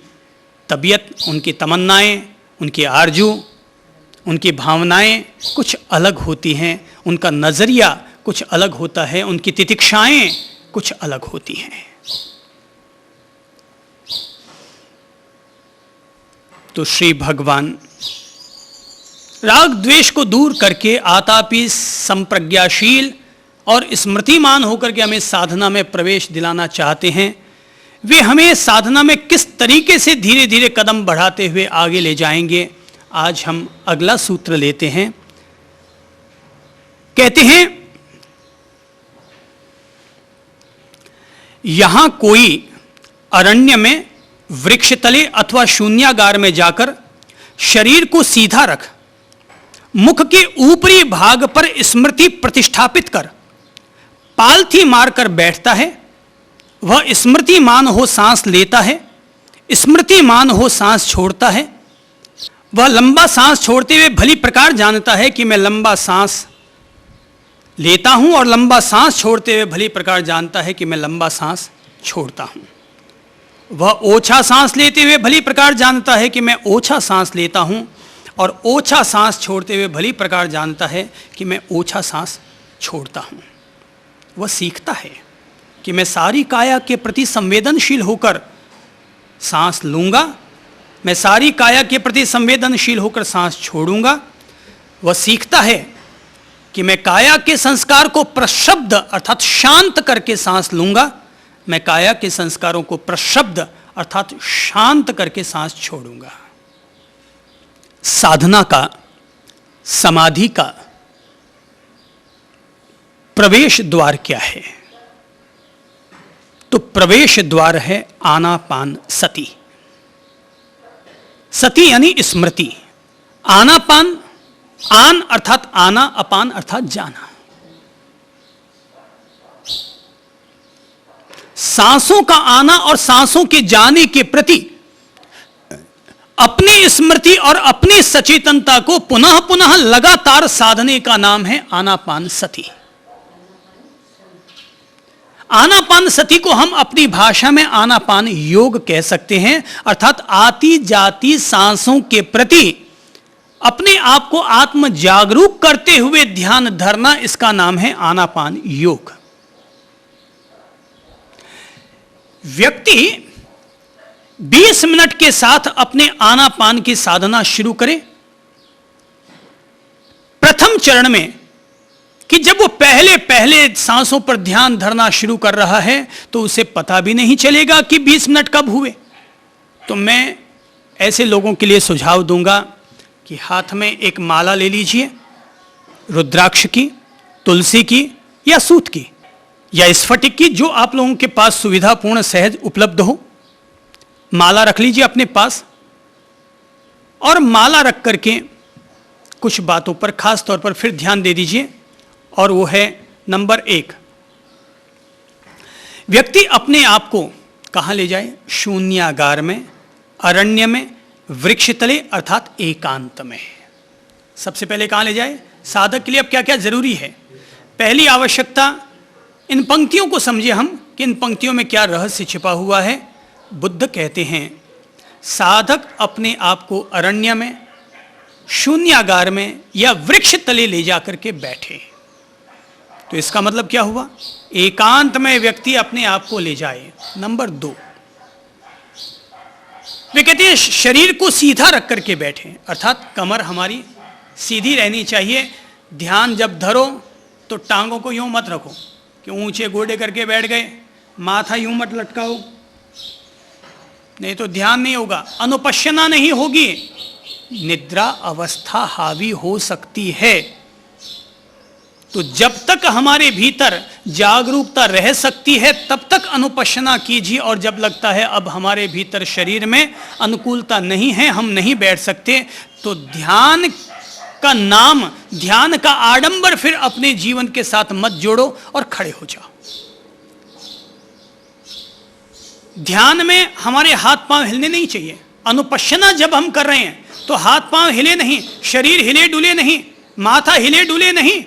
तबीयत, उनकी तमन्नाएं, उनकी आरजू, उनकी भावनाएं कुछ अलग होती हैं, उनका नज़रिया कुछ अलग होता है, उनकी तितिक्षाएं कुछ अलग होती हैं। तो श्री भगवान राग द्वेष को दूर करके आतापी संप्रज्ञाशील और स्मृतिमान होकर के हमें साधना में प्रवेश दिलाना चाहते हैं। वे हमें साधना में किस तरीके से धीरे धीरे कदम बढ़ाते हुए आगे ले जाएंगे, आज हम अगला सूत्र लेते हैं। कहते हैं, यहां कोई अरण्य में, वृक्ष तले अथवा शून्यागार में जाकर शरीर को सीधा रख, मुख के ऊपरी भाग पर स्मृति प्रतिष्ठापित कर पालथी मारकर बैठता है। वह स्मृतिमान हो सांस लेता है, स्मृतिमान हो सांस छोड़ता है। वह लंबा सांस छोड़ते हुए भली प्रकार जानता है कि मैं लंबा सांस लेता हूं, और लंबा सांस छोड़ते हुए भली प्रकार जानता है कि मैं लंबा सांस छोड़ता हूं। वह ओछा सांस लेते हुए भली प्रकार जानता है कि मैं ओछा सांस लेता हूं, और ओछा सांस छोड़ते हुए भली प्रकार जानता है कि मैं ओछा सांस छोड़ता हूं। वह सीखता है कि मैं सारी काया के प्रति संवेदनशील होकर सांस लूंगा, मैं सारी काया के प्रति संवेदनशील होकर सांस छोड़ूंगा। वह सीखता है कि मैं काया के संस्कार को प्रशब्द अर्थात शांत करके सांस लूंगा, मैं काया के संस्कारों को प्रशब्द अर्थात शांत करके सांस छोड़ूंगा। साधना का, समाधि का प्रवेश द्वार क्या है? तो प्रवेश द्वार है आनापान सति। सति यानी स्मृति। आनापान, आन अर्थात आना, अपान अर्थात जाना। सांसों का आना और सांसों के जाने के प्रति अपनी स्मृति और अपनी सचेतनता को पुनः पुनः लगातार साधने का नाम है आनापान सति। आनापान सति को हम अपनी भाषा में आनापान योग कह सकते हैं, अर्थात आती जाती सांसों के प्रति अपने आप को आत्म जागरूक करते हुए ध्यान धरना, इसका नाम है आनापान योग। व्यक्ति 20 मिनट के साथ अपने आनापान की साधना शुरू करे। प्रथम चरण में कि जब वो पहले पहले सांसों पर ध्यान धरना शुरू कर रहा है तो उसे पता भी नहीं चलेगा कि 20 मिनट कब हुए। तो मैं ऐसे लोगों के लिए सुझाव दूंगा कि हाथ में एक माला ले लीजिए, रुद्राक्ष की, तुलसी की या सूत की या स्फटिक की, जो आप लोगों के पास सुविधापूर्ण सहज उपलब्ध हो। माला रख लीजिए अपने पास, और माला रख करके कुछ बातों पर खास तौर पर फिर ध्यान दे दीजिए, और वो है नंबर 1, व्यक्ति अपने आप को कहाँ ले जाए? शून्यागार में, अरण्य में, वृक्ष तले अर्थात एकांत में। सबसे पहले कहाँ ले जाए? साधक के लिए अब क्या क्या जरूरी है? पहली आवश्यकता, इन पंक्तियों को समझिए हम कि इन पंक्तियों में क्या रहस्य छिपा हुआ है। बुद्ध कहते हैं साधक अपने आप को अरण्य में, शून्यागार में या वृक्ष तले ले जाकर के बैठे। तो इसका मतलब क्या हुआ? एकांत में व्यक्ति अपने आप को ले जाए। नंबर 2, वे कहते हैं शरीर को सीधा रख करके बैठें, अर्थात कमर हमारी सीधी रहनी चाहिए। ध्यान जब धरो तो टांगों को यूं मत रखो कि ऊंचे गोडे करके बैठ गए, माथा यूं मत लटकाओ, नहीं तो ध्यान नहीं होगा, अनुपश्यना नहीं होगी, निद्रा अवस्था हावी हो सकती है। तो जब तक हमारे भीतर जागरूकता रह सकती है तब तक अनुपश्यना कीजिए, और जब लगता है अब हमारे भीतर शरीर में अनुकूलता नहीं है, हम नहीं बैठ सकते, तो ध्यान का नाम, ध्यान का आडंबर फिर अपने जीवन के साथ मत जोड़ो और खड़े हो जाओ। ध्यान में हमारे हाथ पांव हिलने नहीं चाहिए। अनुपश्यना जब हम कर रहे हैं तो हाथ पांव हिले नहीं, शरीर हिले डुले नहीं, माथा हिले डुले नहीं।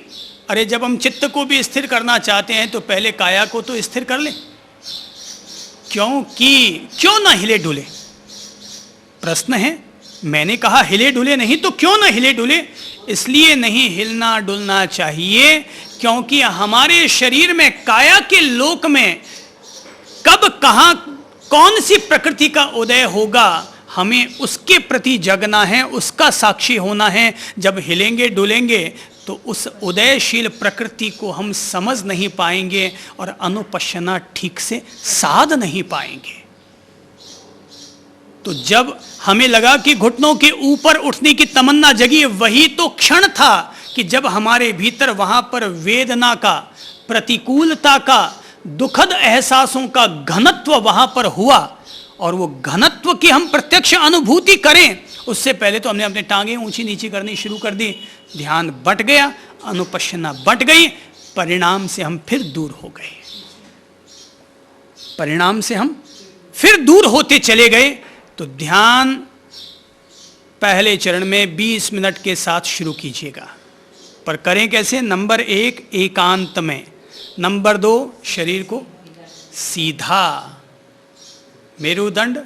अरे जब हम चित्त को भी स्थिर करना चाहते हैं तो पहले काया को तो स्थिर कर ले, क्यों ना हिले डुले? प्रश्न है, मैंने कहा हिले डुले नहीं तो क्यों ना हिले डुले? इसलिए नहीं हिलना डुलना चाहिए क्योंकि हमारे शरीर में, काया के लोक में कब कहां कौन सी प्रकृति का उदय होगा, हमें उसके प्रति जगना है, उसका साक्षी होना है। जब हिलेंगे डुलेंगे तो उस उदयशील प्रकृति को हम समझ नहीं पाएंगे और अनुपश्यना ठीक से साध नहीं पाएंगे। तो जब हमें लगा कि घुटनों के ऊपर उठने की तमन्ना जगी, वही तो क्षण था कि जब हमारे भीतर वहां पर वेदना का, प्रतिकूलता का, दुखद एहसासों का घनत्व वहां पर हुआ। और वो घनत्व की हम प्रत्यक्ष अनुभूति करें उससे पहले तो हमने अपने टांगे ऊंची नीची करनी शुरू कर दी, ध्यान बट गया, अनुपश्यना बट गई, परिणाम से हम फिर दूर हो गए, परिणाम से हम फिर दूर होते चले गए। तो ध्यान पहले चरण में 20 मिनट के साथ शुरू कीजिएगा, पर करें कैसे? नंबर 1 एकांत में, नंबर 2 शरीर को सीधा, मेरुदंड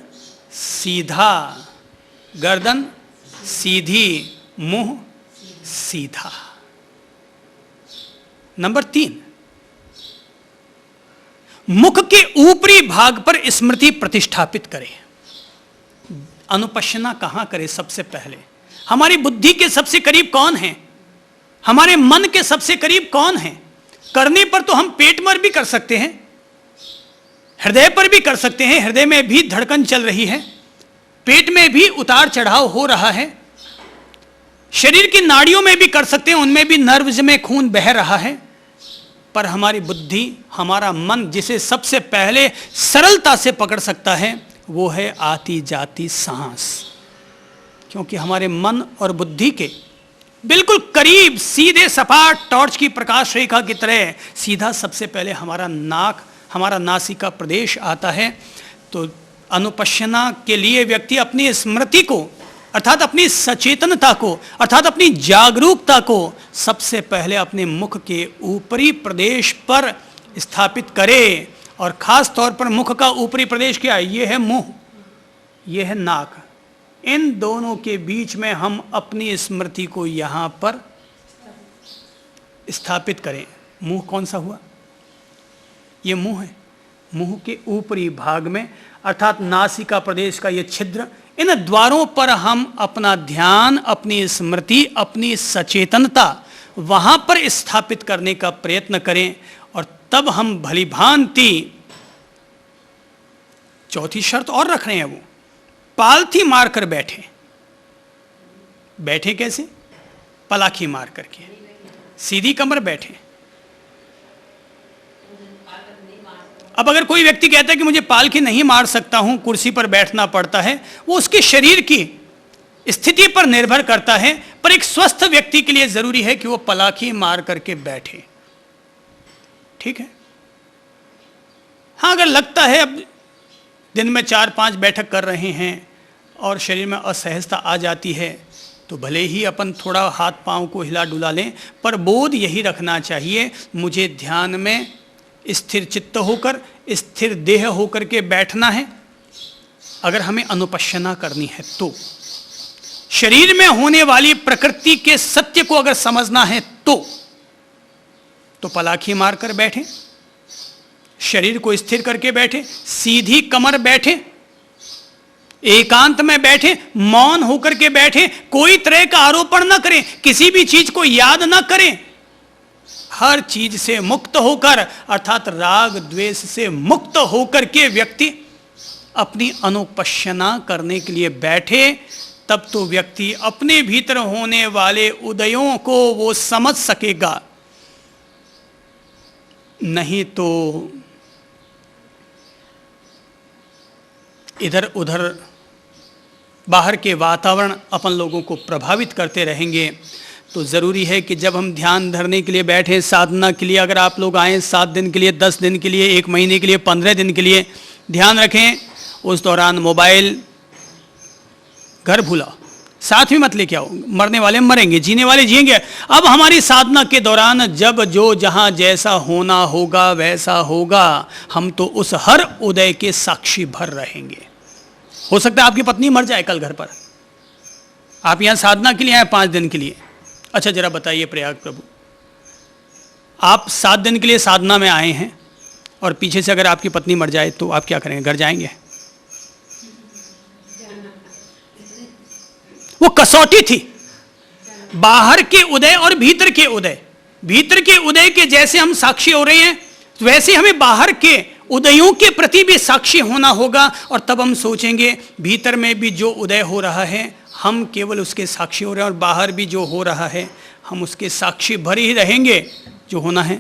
सीधा, गर्दन सीधी, मुंह सीधा। नंबर 3 मुख के ऊपरी भाग पर स्मृति प्रतिष्ठापित करें। अनुपश्यना कहां करें? सबसे पहले हमारी बुद्धि के सबसे करीब कौन है, हमारे मन के सबसे करीब कौन है? करने पर तो हम पेट पर भी कर सकते हैं, हृदय पर भी कर सकते हैं, हृदय में भी धड़कन चल रही है, पेट में भी उतार चढ़ाव हो रहा है, शरीर की नाड़ियों में भी कर सकते हैं, उनमें भी नर्व्स में खून बह रहा है। पर हमारी बुद्धि, हमारा मन जिसे सबसे पहले सरलता से पकड़ सकता है वो है आती जाती सांस, क्योंकि हमारे मन और बुद्धि के बिल्कुल करीब, सीधे सपाट टॉर्च की प्रकाश रेखा की तरह सीधा सबसे पहले हमारा नाक, हमारा नासिका प्रदेश आता है। तो अनुपश्यना के लिए व्यक्ति अपनी स्मृति को, अर्थात अपनी सचेतनता को, अर्थात अपनी जागरूकता को सबसे पहले अपने मुख के ऊपरी प्रदेश पर स्थापित करे। और खास तौर पर मुख का ऊपरी प्रदेश क्या है? ये है मुंह, ये है नाक, इन दोनों के बीच में हम अपनी स्मृति को यहां पर स्थापित करें। मुंह कौन सा हुआ? ये मुंह है, मुंह के ऊपरी भाग में, अर्थात नासिका प्रदेश का ये छिद्र, इन द्वारों पर हम अपना ध्यान, अपनी स्मृति, अपनी सचेतनता वहां पर स्थापित करने का प्रयत्न करें। और तब हम भली भांति, चौथी शर्त और रख रहे हैं, वो पालथी मारकर बैठे। बैठे कैसे? पलाखी मार करके, सीधी कमर बैठे। अब अगर कोई व्यक्ति कहता है कि मुझे पालकी नहीं मार सकता हूं, कुर्सी पर बैठना पड़ता है, वो उसके शरीर की स्थिति पर निर्भर करता है। पर एक स्वस्थ व्यक्ति के लिए जरूरी है कि वो पलाखी मार करके बैठे, ठीक है? हाँ, अगर लगता है अब दिन में 4-5 बैठक कर रहे हैं और शरीर में असहजता आ जाती है तो भले ही अपन थोड़ा हाथ पांव को हिला डुला लें, पर बोध यही रखना चाहिए, मुझे ध्यान में स्थिर चित्त होकर, स्थिर देह होकर के बैठना है। अगर हमें अनुपश्यना करनी है तो शरीर में होने वाली प्रकृति के सत्य को अगर समझना है तो पलाखी मारकर बैठे, शरीर को स्थिर करके बैठे, सीधी कमर बैठे, एकांत में बैठे, मौन होकर के बैठे, कोई तरह का आरोपण न करें, किसी भी चीज को याद न करें, हर चीज से मुक्त होकर अर्थात राग द्वेष से मुक्त होकर के व्यक्ति अपनी अनुपश्यना करने के लिए बैठे, तब तो व्यक्ति अपने भीतर होने वाले उदयों को वो समझ सकेगा। नहीं तो इधर उधर बाहर के वातावरण अपन लोगों को प्रभावित करते रहेंगे। तो ज़रूरी है कि जब हम ध्यान धरने के लिए बैठे, साधना के लिए अगर आप लोग आएँ 7 दिन के लिए, 10 दिन के लिए, 1 महीने के लिए, 15 दिन के लिए, ध्यान रखें उस दौरान मोबाइल घर भूला, साथ में मत लेके आओ। मरने वाले मरेंगे, जीने वाले जिएंगे। अब हमारी साधना के दौरान जब जो जहाँ जैसा होना होगा वैसा होगा, हम तो उस हर उदय के साक्षी भर रहेंगे। हो सकता है आपकी पत्नी मर जाए कल घर पर, आप यहाँ साधना के लिए आए 5 दिन के लिए। अच्छा जरा बताइए प्रयाग प्रभु, आप 7 दिन के लिए साधना में आए हैं और पीछे से अगर आपकी पत्नी मर जाए तो आप क्या करेंगे? घर जाएंगे? वो कसौटी थी, बाहर के उदय और भीतर के उदय। भीतर के उदय के जैसे हम साक्षी हो रहे हैं, वैसे हमें बाहर के उदयों के प्रति भी साक्षी होना होगा। और तब हम सोचेंगे भीतर में भी जो उदय हो रहा है हम केवल उसके साक्षी हो रहे हैं, और बाहर भी जो हो रहा है हम उसके साक्षी भर ही रहेंगे जो होना है।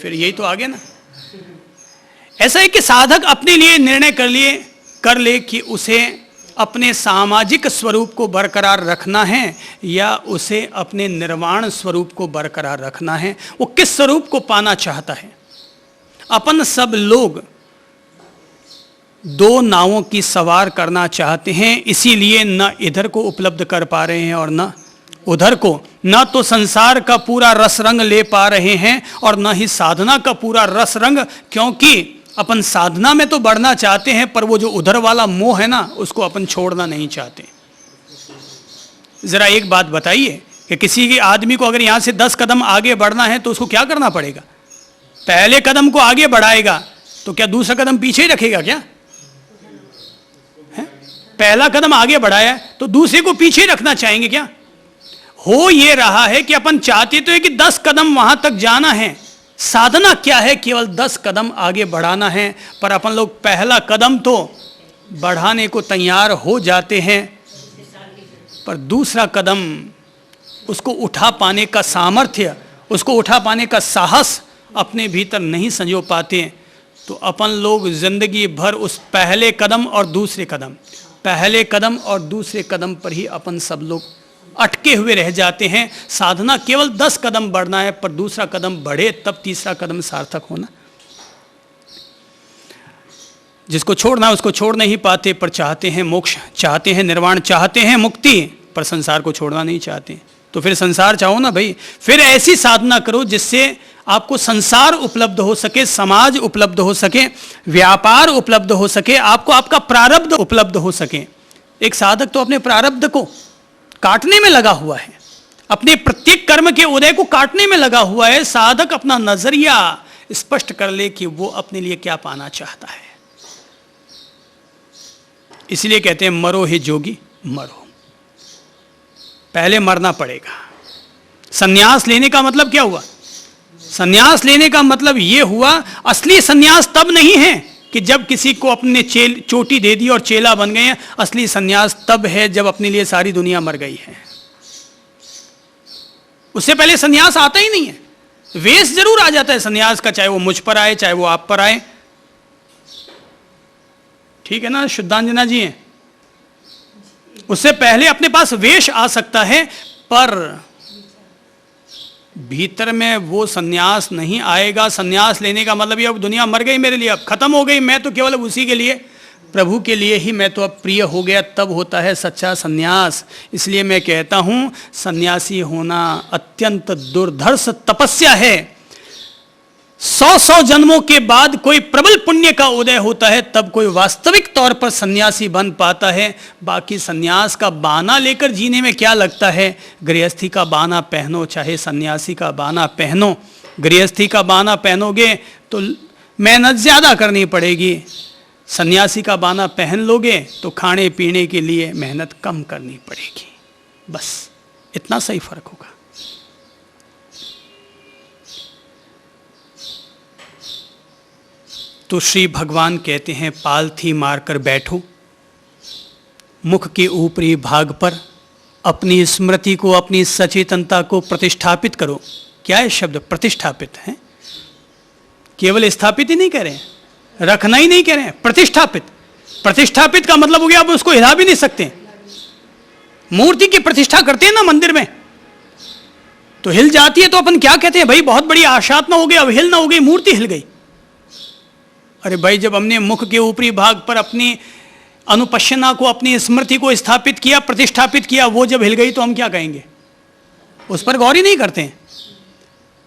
फिर यही तो आगे ना, ऐसा है कि साधक अपने लिए निर्णय कर ले कि उसे अपने सामाजिक स्वरूप को बरकरार रखना है या उसे अपने निर्वाण स्वरूप को बरकरार रखना है। वो किस स्वरूप को पाना चाहता है? अपन सब लोग 2 नावों की सवार करना चाहते हैं, इसीलिए न इधर को उपलब्ध कर पा रहे हैं और न उधर को। न तो संसार का पूरा रस रंग ले पा रहे हैं और न ही साधना का पूरा रस रंग, क्योंकि अपन साधना में तो बढ़ना चाहते हैं पर वो जो उधर वाला मोह है ना, उसको अपन छोड़ना नहीं चाहते। जरा एक बात बताइए कि किसी के आदमी को अगर यहां से 10 कदम आगे बढ़ना है तो उसको क्या करना पड़ेगा? पहले कदम को आगे बढ़ाएगा तो क्या दूसरा कदम पीछे ही रखेगा क्या? पहला कदम आगे बढ़ाया तो दूसरे को पीछे रखना चाहेंगे क्या? हो ये रहा है कि अपन चाहते तो है कि 10 कदम वहां तक जाना है, साधना क्या है? केवल 10 कदम आगे बढ़ाना है। पर अपन लोग पहला कदम तो बढ़ाने को तैयार हो जाते हैं, पर दूसरा कदम उसको उठा पाने का सामर्थ्य, उसको उठा पाने का साहस अपने भीतर नहीं संजो पाते। तो अपन लोग जिंदगी भर उस पहले कदम और दूसरे कदम, पहले कदम और दूसरे कदम पर ही अपन सब लोग अटके हुए रह जाते हैं। साधना केवल 10 कदम बढ़ना है, पर दूसरा कदम बढ़े तब तीसरा कदम सार्थक होना। जिसको छोड़ना है उसको छोड़ नहीं पाते, पर चाहते हैं मोक्ष, चाहते हैं निर्वाण, चाहते हैं मुक्ति, पर संसार को छोड़ना नहीं चाहते। तो फिर संसार चाहो ना भाई, फिर ऐसी साधना करो जिससे आपको संसार उपलब्ध हो सके, समाज उपलब्ध हो सके, व्यापार उपलब्ध हो सके, आपको आपका प्रारब्ध उपलब्ध हो सके। एक साधक तो अपने प्रारब्ध को काटने में लगा हुआ है, अपने प्रत्येक कर्म के उदय को काटने में लगा हुआ है। साधक अपना नजरिया स्पष्ट कर ले कि वो अपने लिए क्या पाना चाहता है। इसलिए कहते हैं मरो हे जोगी मरो, पहले मरना पड़ेगा। सन्यास लेने का मतलब क्या हुआ? सन्यास लेने का मतलब यह हुआ, असली सन्यास तब नहीं है कि जब किसी को अपने चोटी दे दी और चेला बन गए हैं। असली सन्यास तब है जब अपने लिए सारी दुनिया मर गई है। उससे पहले सन्यास आता ही नहीं है। वेश जरूर आ जाता है सन्यास का, चाहे वो मुझ पर आए चाहे वो आप पर आए। ठीक है ना, शुद्धांजना जी हैं। उससे पहले अपने पास वेश आ सकता है, पर भीतर में वो सन्यास नहीं आएगा। सन्यास लेने का मतलब ये अब दुनिया मर गई मेरे लिए, अब खत्म हो गई, मैं तो केवल उसी के लिए, प्रभु के लिए ही मैं तो अब प्रिय हो गया, तब होता है सच्चा सन्यास। इसलिए मैं कहता हूं सन्यासी होना अत्यंत दुर्धर्ष तपस्या है। 100 जन्मों के बाद कोई प्रबल पुण्य का उदय होता है, तब कोई वास्तविक तौर पर सन्यासी बन पाता है। बाकी सन्यास का बाना लेकर जीने में क्या लगता है? गृहस्थी का बाना पहनो चाहे सन्यासी का बाना पहनो। गृहस्थी का बाना पहनोगे तो मेहनत ज़्यादा करनी पड़ेगी, सन्यासी का बाना पहन लोगे तो खाने पीने के लिए मेहनत कम करनी पड़ेगी, बस इतना सही फर्क होगा। तो श्री भगवान कहते हैं पालथी मारकर बैठो, मुख के ऊपरी भाग पर अपनी स्मृति को, अपनी सचेतनता को प्रतिष्ठापित करो। क्या है शब्द प्रतिष्ठापित है? केवल स्थापित ही नहीं कह रहे हैं, रखना ही नहीं कह रहे हैं, प्रतिष्ठापित। प्रतिष्ठापित का मतलब हो गया आप उसको हिला भी नहीं सकते। मूर्ति की प्रतिष्ठा करते हैं ना मंदिर में, तो हिल जाती है तो अपन क्या कहते हैं, भाई बहुत बड़ी आशात्मा हो गई, अब हिल ना हो गई, मूर्ति हिल गई। अरे भाई जब हमने मुख के ऊपरी भाग पर अपनी अनुपश्यना को, अपनी स्मृति को स्थापित किया, प्रतिष्ठापित किया, वो जब हिल गई तो हम क्या कहेंगे? उस पर गौर ही नहीं करते हैं।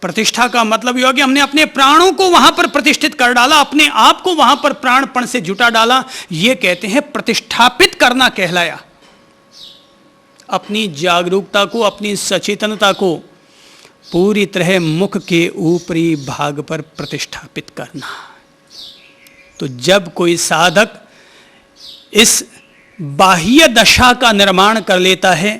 प्रतिष्ठा का मतलब यह हो कि हमने अपने प्राणों को वहां पर प्रतिष्ठित कर डाला, अपने आप को वहां पर प्राणपण से जुटा डाला। यह कहते हैं प्रतिष्ठापित करना कहलाया। अपनी जागरूकता को, अपनी सचेतनता को पूरी तरह मुख के ऊपरी भाग पर प्रतिष्ठापित करना। तो जब कोई साधक इस बाह्य दशा का निर्माण कर लेता है,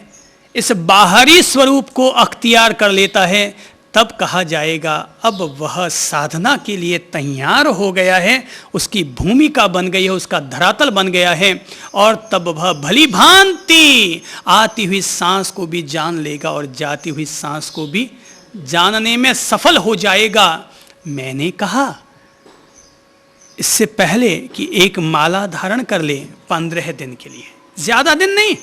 इस बाहरी स्वरूप को अख्तियार कर लेता है, तब कहा जाएगा अब वह साधना के लिए तैयार हो गया है, उसकी भूमिका बन गई है, उसका धरातल बन गया है। और तब वह भली भांति आती हुई सांस को भी जान लेगा और जाती हुई सांस को भी जानने में सफल हो जाएगा। मैंने कहा इससे पहले कि एक माला धारण कर ले 15 दिन के लिए, ज्यादा दिन नहीं,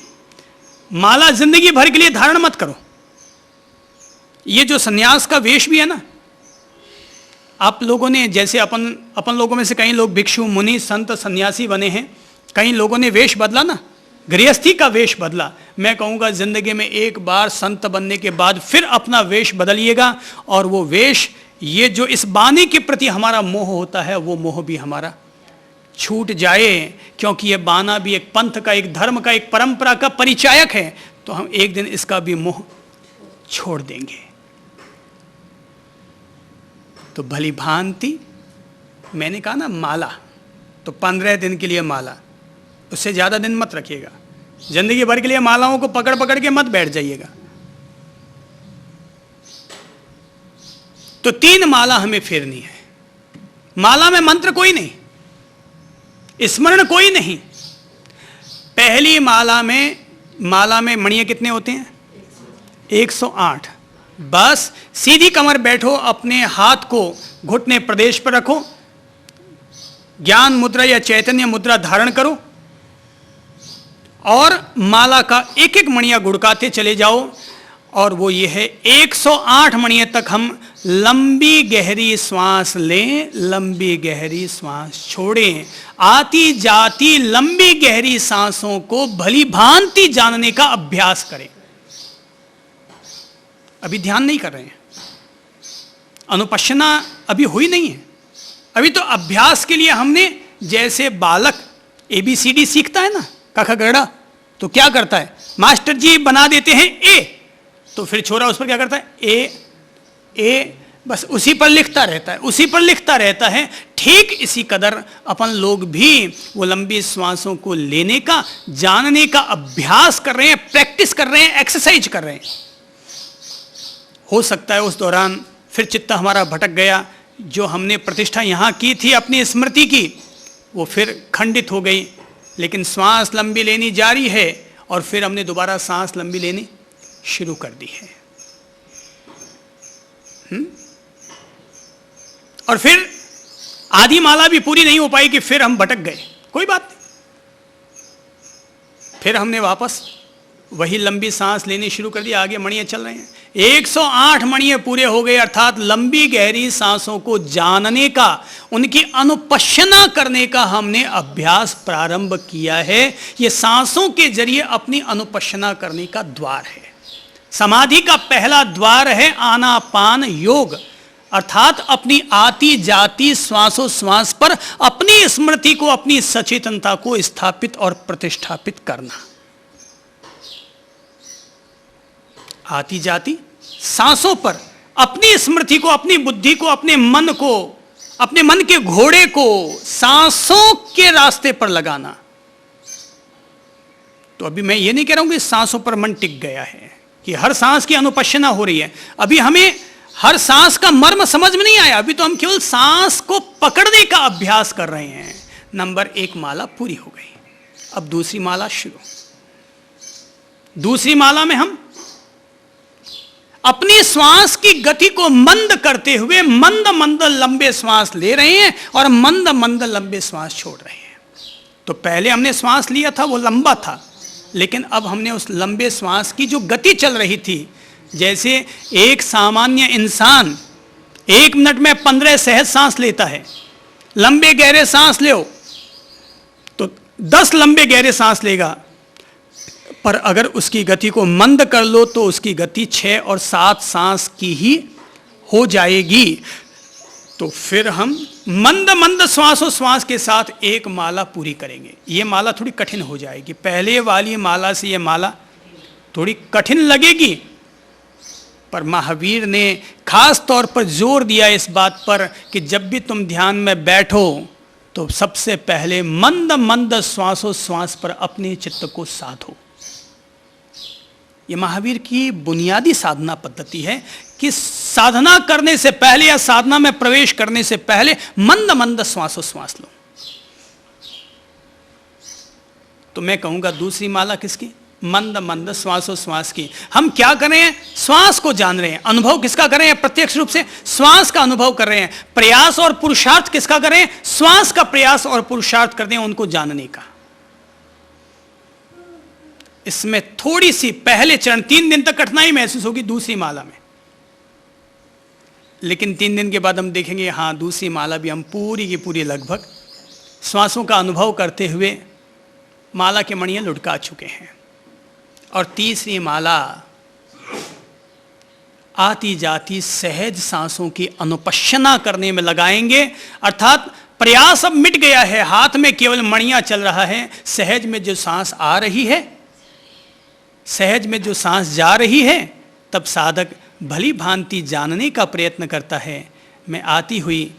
माला जिंदगी भर के लिए धारण मत करो। ये जो सन्यास का वेश भी है ना, आप लोगों ने, जैसे अपन लोगों में से कई लोग भिक्षु, मुनि, संत, सन्यासी बने हैं, कई लोगों ने वेश बदला ना, गृहस्थी का वेश बदला। मैं कहूँगा जिंदगी में एक बार संत बनने के बाद फिर अपना वेश बदलिएगा, और वो वेश, ये जो इस वाणी के प्रति हमारा मोह होता है, वो मोह भी हमारा छूट जाए। क्योंकि ये बाना भी एक पंथ का, एक धर्म का, एक परंपरा का परिचायक है, तो हम एक दिन इसका भी मोह छोड़ देंगे। तो भली भांति, मैंने कहा ना माला, तो 15 दिन के लिए माला, उससे ज़्यादा दिन मत रखिएगा। जिंदगी भर के लिए मालाओं को पकड़ पकड़ के मत बैठ जाइएगा। तो 3 माला हमें फेरनी है। माला में मंत्र कोई नहीं, स्मरण कोई नहीं। पहली माला में मणियां कितने होते हैं? 108। बस सीधी कमर बैठो, अपने हाथ को घुटने प्रदेश पर रखो, ज्ञान मुद्रा या चैतन्य मुद्रा धारण करो, और माला का एक एक मणियां गुड़काते चले जाओ। और वो ये है 108 मणियों तक हम लंबी गहरी श्वास लें, लंबी गहरी श्वास छोड़ें, आती जाती लंबी गहरी सांसों को भली भांति जानने का अभ्यास करें। अभी ध्यान नहीं कर रहे हैं, अनुपश्यना अभी हुई नहीं है। अभी तो अभ्यास के लिए हमने, जैसे बालक ABCD सीखता है ना, क ख ग घ, तो क्या करता है, मास्टर जी बना देते हैं A, तो फिर छोरा उस पर क्या करता है, ए, बस उसी पर लिखता रहता है, उसी पर लिखता रहता है। ठीक इसी कदर अपन लोग भी वो लंबी श्वासों को लेने का, जानने का अभ्यास कर रहे हैं, प्रैक्टिस कर रहे हैं, एक्सरसाइज कर रहे हैं। हो सकता है उस दौरान फिर चित्त हमारा भटक गया, जो हमने प्रतिष्ठा यहाँ की थी अपनी स्मृति की, वो फिर खंडित हो गई। लेकिन श्वास लंबी लेनी जारी है, और फिर हमने दोबारा सांस लंबी लेनी शुरू कर दी है। और फिर आधी माला भी पूरी नहीं हो पाई कि फिर हम भटक गए, कोई बात नहीं, फिर हमने वापस वही लंबी सांस लेनी शुरू कर दी, आगे मणियां चल रहे हैं। 108 मणियां पूरे हो गए, अर्थात लंबी गहरी सांसों को जानने का, उनकी अनुपश्यना करने का हमने अभ्यास प्रारंभ किया है। ये सांसों के जरिए अपनी अनुपश्यना करने का द्वार है। समाधि का पहला द्वार है आनापान योग, अर्थात अपनी आती जाती श्वासोश्वास पर अपनी स्मृति को, अपनी सचेतनता को स्थापित और प्रतिष्ठापित करना। आती जाती सांसों पर अपनी स्मृति को, अपनी बुद्धि को, अपने मन को, अपने मन के घोड़े को सांसों के रास्ते पर लगाना। तो अभी मैं ये नहीं कह रहा हूं कि सांसों पर मन टिक गया है, कि हर सांस की अनुपश्यना हो रही है। अभी हमें हर सांस का मर्म समझ में नहीं आया, अभी तो हम केवल सांस को पकड़ने का अभ्यास कर रहे हैं। नंबर 1 माला पूरी हो गई, अब दूसरी माला शुरू। दूसरी माला में हम अपनी श्वास की गति को मंद करते हुए मंद मंद लंबे श्वास ले रहे हैं और मंद मंद लंबे श्वास छोड़ रहे हैं। तो पहले हमने श्वास लिया था वो लंबा था, लेकिन अब हमने उस लंबे श्वास की जो गति चल रही थी, जैसे एक सामान्य इंसान 1 मिनट में 15 सहज सांस लेता है, लंबे गहरे सांस लो तो 10 लंबे गहरे सांस लेगा, पर अगर उसकी गति को मंद कर लो तो उसकी गति 6 और 7 सांस की ही हो जाएगी। तो फिर हम मंद मंद श्वासोश्वास के साथ एक माला पूरी करेंगे। ये माला थोड़ी कठिन हो जाएगी, पहले वाली माला से ये माला थोड़ी कठिन लगेगी, पर महावीर ने खास तौर पर जोर दिया इस बात पर कि जब भी तुम ध्यान में बैठो तो सबसे पहले मंद मंद श्वासोश्वास पर अपने चित्त को साधो। ये महावीर की बुनियादी साधना पद्धति है कि साधना करने से पहले या साधना में प्रवेश करने से पहले मंद मंद श्वासोश्वास लो। तो मैं कहूंगा दूसरी माला किसकी? मंद मंद श्वासोश्वास की। हम क्या कर रहे हैं? श्वास को जान रहे हैं। अनुभव किसका कर रहे हैं? प्रत्यक्ष रूप से श्वास का अनुभव कर रहे हैं। प्रयास और पुरुषार्थ किसका कर रहे हैं? श्वास का प्रयास और पुरुषार्थ करते हैं उनको जानने का। इसमें थोड़ी सी पहले चरण 3 दिन तक कठिनाई महसूस होगी दूसरी माला में, लेकिन 3 दिन के बाद हम देखेंगे हाँ दूसरी माला भी हम पूरी की पूरी लगभग श्वासों का अनुभव करते हुए माला के मणियां लुढ़का चुके हैं। और तीसरी माला आती जाती सहज सांसों की अनुपश्यना करने में लगाएंगे, अर्थात प्रयास अब मिट गया है, हाथ में केवल मणियां चल रहा है। सहज में जो सांस आ रही है, सहज में जो सांस जा रही है, तब साधक भली भांति जानने का प्रयत्न करता है, मैं आती हुई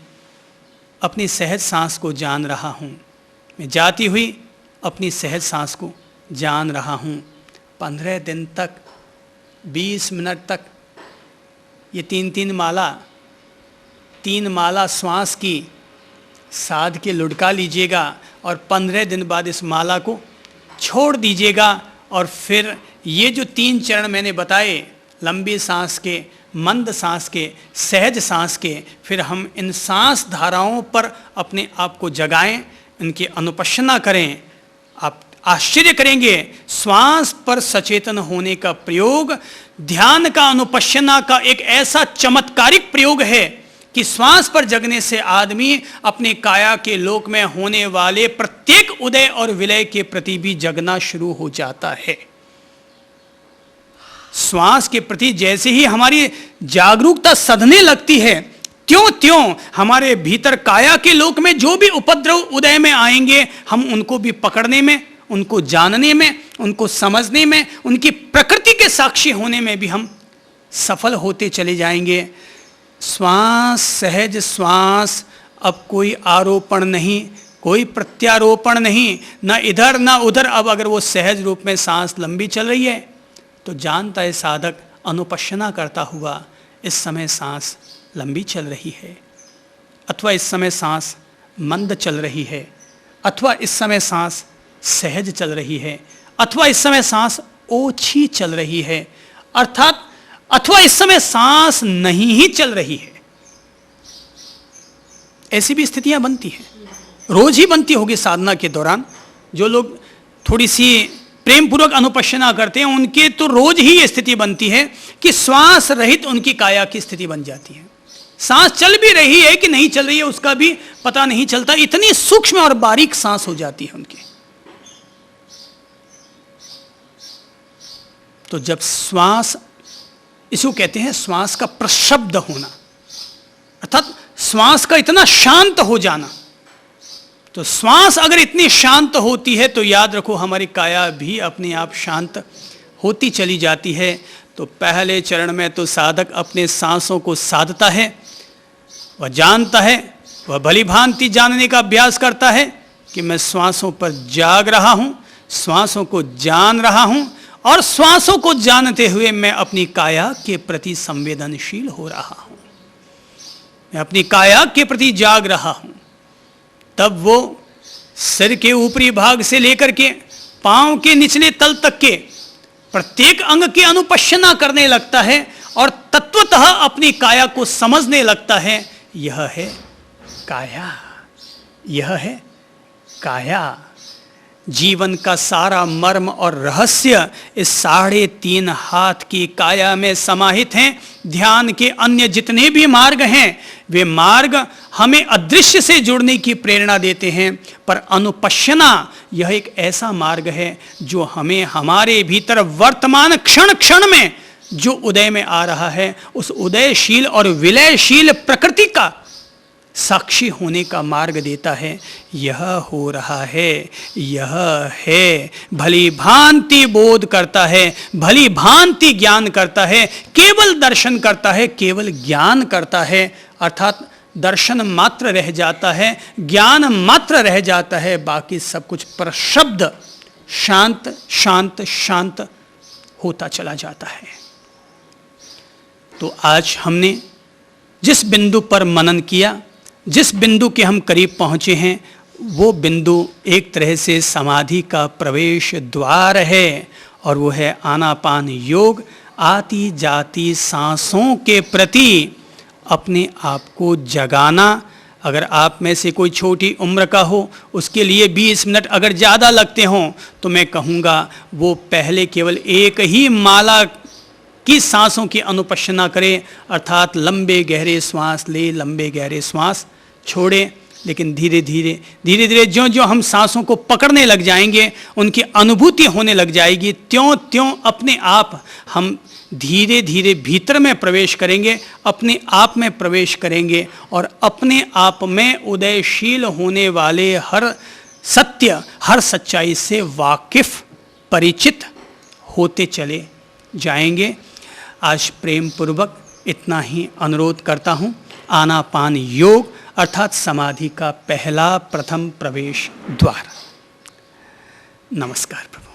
अपनी सहज सांस को जान रहा हूँ, मैं जाती हुई अपनी सहज सांस को जान रहा हूँ। 15 दिन तक, 20 मिनट तक ये 3 माला, 3 माला श्वास की साध के लुढ़का लीजिएगा और 15 दिन बाद इस माला को छोड़ दीजिएगा। और फिर ये जो 3 चरण मैंने बताए, लंबी सांस के, मंद सांस के, सहज सांस के, फिर हम इन सांस धाराओं पर अपने आप को जगाएं, इनकी अनुपश्यना करें। आप आश्चर्य करेंगे, श्वास पर सचेतन होने का प्रयोग ध्यान का, अनुपश्यना का एक ऐसा चमत्कारिक प्रयोग है कि श्वास पर जगने से आदमी अपने काया के लोक में होने वाले प्रत्येक उदय और विलय के प्रति भी जगना शुरू हो जाता है। श्वास के प्रति जैसे ही हमारी जागरूकता सधने लगती है, त्यों त्यों हमारे भीतर काया के लोक में जो भी उपद्रव उदय में आएंगे, हम उनको भी पकड़ने में, उनको जानने में, उनको समझने में, उनकी प्रकृति के साक्षी होने में भी हम सफल होते चले जाएंगे। श्वास, सहज श्वास, अब कोई आरोपण नहीं, कोई प्रत्यारोपण नहीं, न इधर न उधर। अब अगर वो सहज रूप में सांस लंबी चल रही है तो जानता है साधक अनुपश्यना करता हुआ इस समय सांस लंबी चल रही है, अथवा इस समय सांस मंद चल रही है, अथवा इस समय सांस सहज चल रही है, अथवा इस समय सांस ओछी चल रही है, अर्थात अथवा इस समय सांस नहीं ही चल रही है। ऐसी भी स्थितियां बनती हैं, रोज ही बनती होगी साधना के दौरान। जो लोग थोड़ी सी प्रेम पूर्वक अनुपश्यना करते हैं उनके तो रोज ही ये स्थिति बनती है कि श्वास रहित उनकी काया की स्थिति बन जाती है। सांस चल भी रही है कि नहीं चल रही है उसका भी पता नहीं चलता, इतनी सूक्ष्म और बारीक सांस हो जाती है उनकी। तो जब श्वास, इसको कहते हैं श्वास का प्रशब्द होना, अर्थात श्वास का इतना शांत हो जाना। तो श्वास अगर इतनी शांत होती है तो याद रखो हमारी काया भी अपने आप शांत होती चली जाती है। तो पहले चरण में तो साधक अपने सांसों को साधता है, वह जानता है वह भली भांति जानने का अभ्यास करता है कि मैं श्वासों पर जाग रहा हूं, श्वासों को जान रहा हूं, और श्वासों को जानते हुए मैं अपनी काया के प्रति संवेदनशील हो रहा हूं, मैं अपनी काया के प्रति जाग रहा हूं। तब वो सिर के ऊपरी भाग से लेकर के पांव के निचले तल तक के प्रत्येक अंग की अनुपश्यना करने लगता है और तत्वतः अपनी काया को समझने लगता है। यह है काया, यह है काया। जीवन का सारा मर्म और रहस्य इस 3.5 हाथ की काया में समाहित हैं। ध्यान के अन्य जितने भी मार्ग हैं, वे मार्ग हमें अदृश्य से जुड़ने की प्रेरणा देते हैं, पर अनुपश्यना यह एक ऐसा मार्ग है जो हमें हमारे भीतर वर्तमान क्षण क्षण में जो उदय में आ रहा है, उस उदयशील और विलयशील प्रकृति का साक्षी होने का मार्ग देता है। यह हो रहा है, यह है, भली भांति बोध करता है, भली भांति ज्ञान करता है, केवल दर्शन करता है, केवल ज्ञान करता है, अर्थात दर्शन मात्र रह जाता है, ज्ञान मात्र रह जाता है, बाकी सब कुछ प्रशब्द शांत शांत शांत होता चला जाता है। तो आज हमने जिस बिंदु पर मनन किया, जिस बिंदु के हम करीब पहुँचे हैं, वो बिंदु एक तरह से समाधि का प्रवेश द्वार है, और वो है आनापान योग। आती जाती सांसों के प्रति अपने आप को जगाना। अगर आप में से कोई छोटी उम्र का हो, उसके लिए 20 मिनट अगर ज़्यादा लगते हों, तो मैं कहूँगा वो पहले केवल एक ही माला की सांसों की अनुपश्यना करें, अर्थात लंबे गहरे श्वास ले, लंबे गहरे श्वास छोड़ें। लेकिन धीरे धीरे ज्यों ज्यों हम सांसों को पकड़ने लग जाएंगे, उनकी अनुभूति होने लग जाएगी, त्यों त्यों अपने आप हम धीरे धीरे भीतर में प्रवेश करेंगे, अपने आप में प्रवेश करेंगे, और अपने आप में उदयशील होने वाले हर सत्य, हर सच्चाई से वाकिफ, परिचित होते चले जाएंगे। आज प्रेम पूर्वक इतना ही अनुरोध करता हूँ। आनापान योग अर्थात समाधि का पहला प्रथम प्रवेश द्वार। नमस्कार प्रभु।